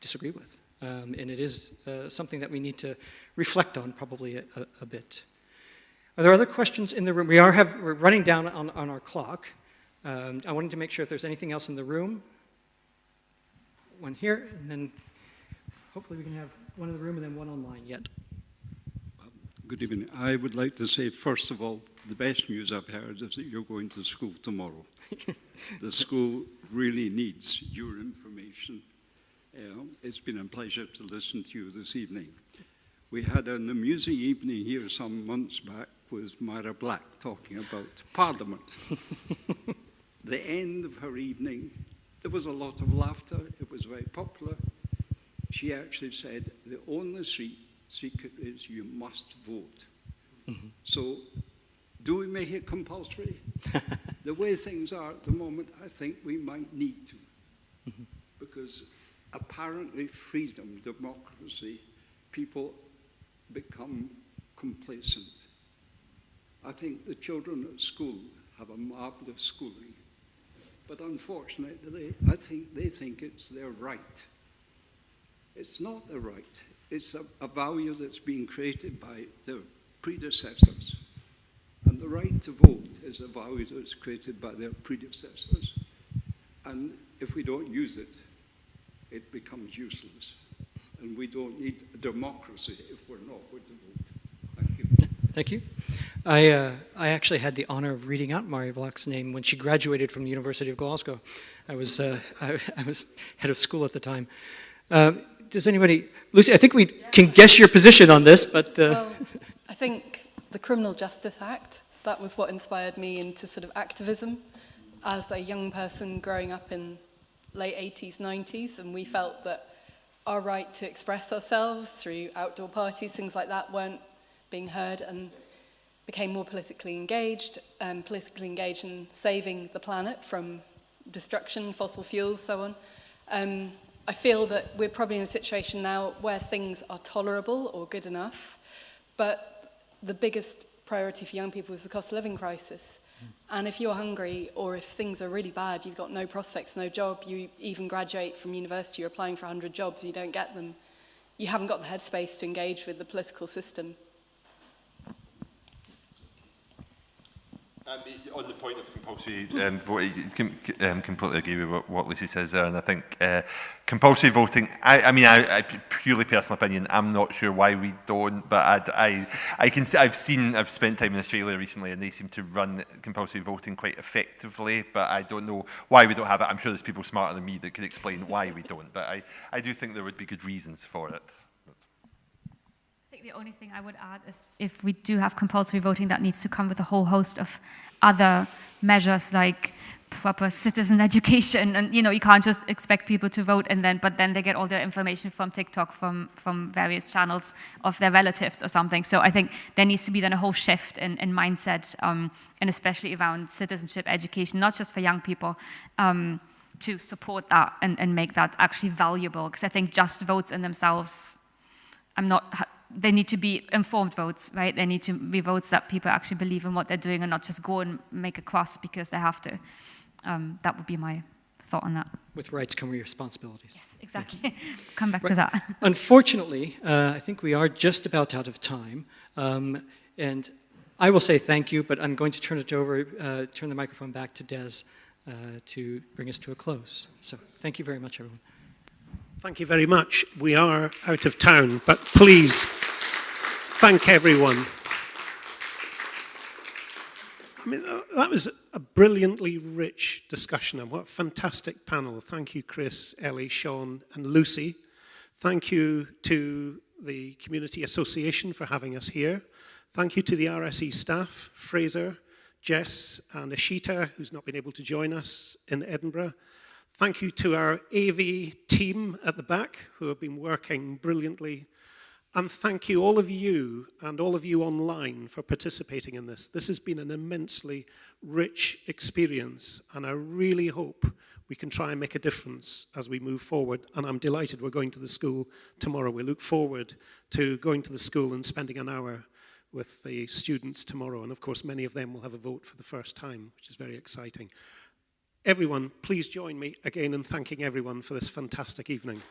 disagree with. And it is something that we need to reflect on probably a bit. Are there other questions in the room? We're running down on our clock. I wanted to make sure if there's anything else in the room. One here, and then hopefully we can have one in the room and then one online yet. Good evening. I would like to say, first of all, the best news I've heard is that you're going to school tomorrow. The school really needs your information. It's been a pleasure to listen to you this evening. We had an amusing evening here some months back with Myra Black talking about Parliament. The end of her evening, there was a lot of laughter. It was very popular. She actually said, the only secret is you must vote. Mm-hmm. So, do we make it compulsory? The way things are at the moment, I think we might need to. Mm-hmm. Because apparently freedom, democracy, people become complacent. I think the children at school have a marvelous schooling. But unfortunately, I think they think it's their right. It's not their right. It's a value that's been created by their predecessors. And the right to vote is a value that's created by their predecessors. And if we don't use it, it becomes useless. And we don't need a democracy if we're not going to vote. Thank you. Thank you. I actually had the honor of reading out Maria Black's name when she graduated from the University of Glasgow. I was head of school at the time. Does anybody, Lucy, I think we can guess your position on this, but... Well, I think the Criminal Justice Act, that was what inspired me into sort of activism as a young person growing up in late 80s, 90s, and we felt that our right to express ourselves through outdoor parties, things like that, weren't being heard, and became more politically engaged in saving the planet from destruction, fossil fuels, so on. I feel that we're probably in a situation now where things are tolerable or good enough, but the biggest priority for young people is the cost of living crisis. And if you're hungry, or if things are really bad, you've got no prospects, no job, you even graduate from university, you're applying for 100 jobs, you don't get them, you haven't got the headspace to engage with the political system. On the point of compulsory voting, completely agree with what Lucy says there, and I think compulsory voting, I purely personal opinion, I'm not sure why we don't, but I've spent time in Australia recently, and they seem to run compulsory voting quite effectively, but I don't know why we don't have it. I'm sure there's people smarter than me that could explain why we don't, but I do think there would be good reasons for it. I think the only thing I would add is if we do have compulsory voting, that needs to come with a whole host of other measures like proper citizen education, and you can't just expect people to vote but then they get all their information from TikTok, from various channels of their relatives or something. So I think there needs to be then a whole shift in mindset, and especially around citizenship education, not just for young people, to support that and make that actually valuable. Because I think just votes in themselves, they need to be informed votes, right? They need to be votes that people actually believe in what they're doing and not just go and make a cross because they have to. That would be my thought on that. With rights come responsibilities. Yes, exactly. Yes. Come back to that. Unfortunately, I think we are just about out of time. And I will say thank you, but I'm going to turn the microphone back to Des to bring us to a close. So thank you very much, everyone. Thank you very much. We are out of town, but please thank everyone. That was a brilliantly rich discussion, and what a fantastic panel. Thank you, Chris, Ellie, Sean, and Lucy. Thank you to the Community Association for having us here. Thank you to the RSE staff, Fraser, Jess, and Ashita, who's not been able to join us in Edinburgh. Thank you to our AV team at the back who have been working brilliantly. And thank you, all of you and all of you online, for participating in this. This has been an immensely rich experience, and I really hope we can try and make a difference as we move forward. And I'm delighted we're going to the school tomorrow. We look forward to going to the school and spending an hour with the students tomorrow. And of course, many of them will have a vote for the first time, which is very exciting. Everyone, please join me again in thanking everyone for this fantastic evening.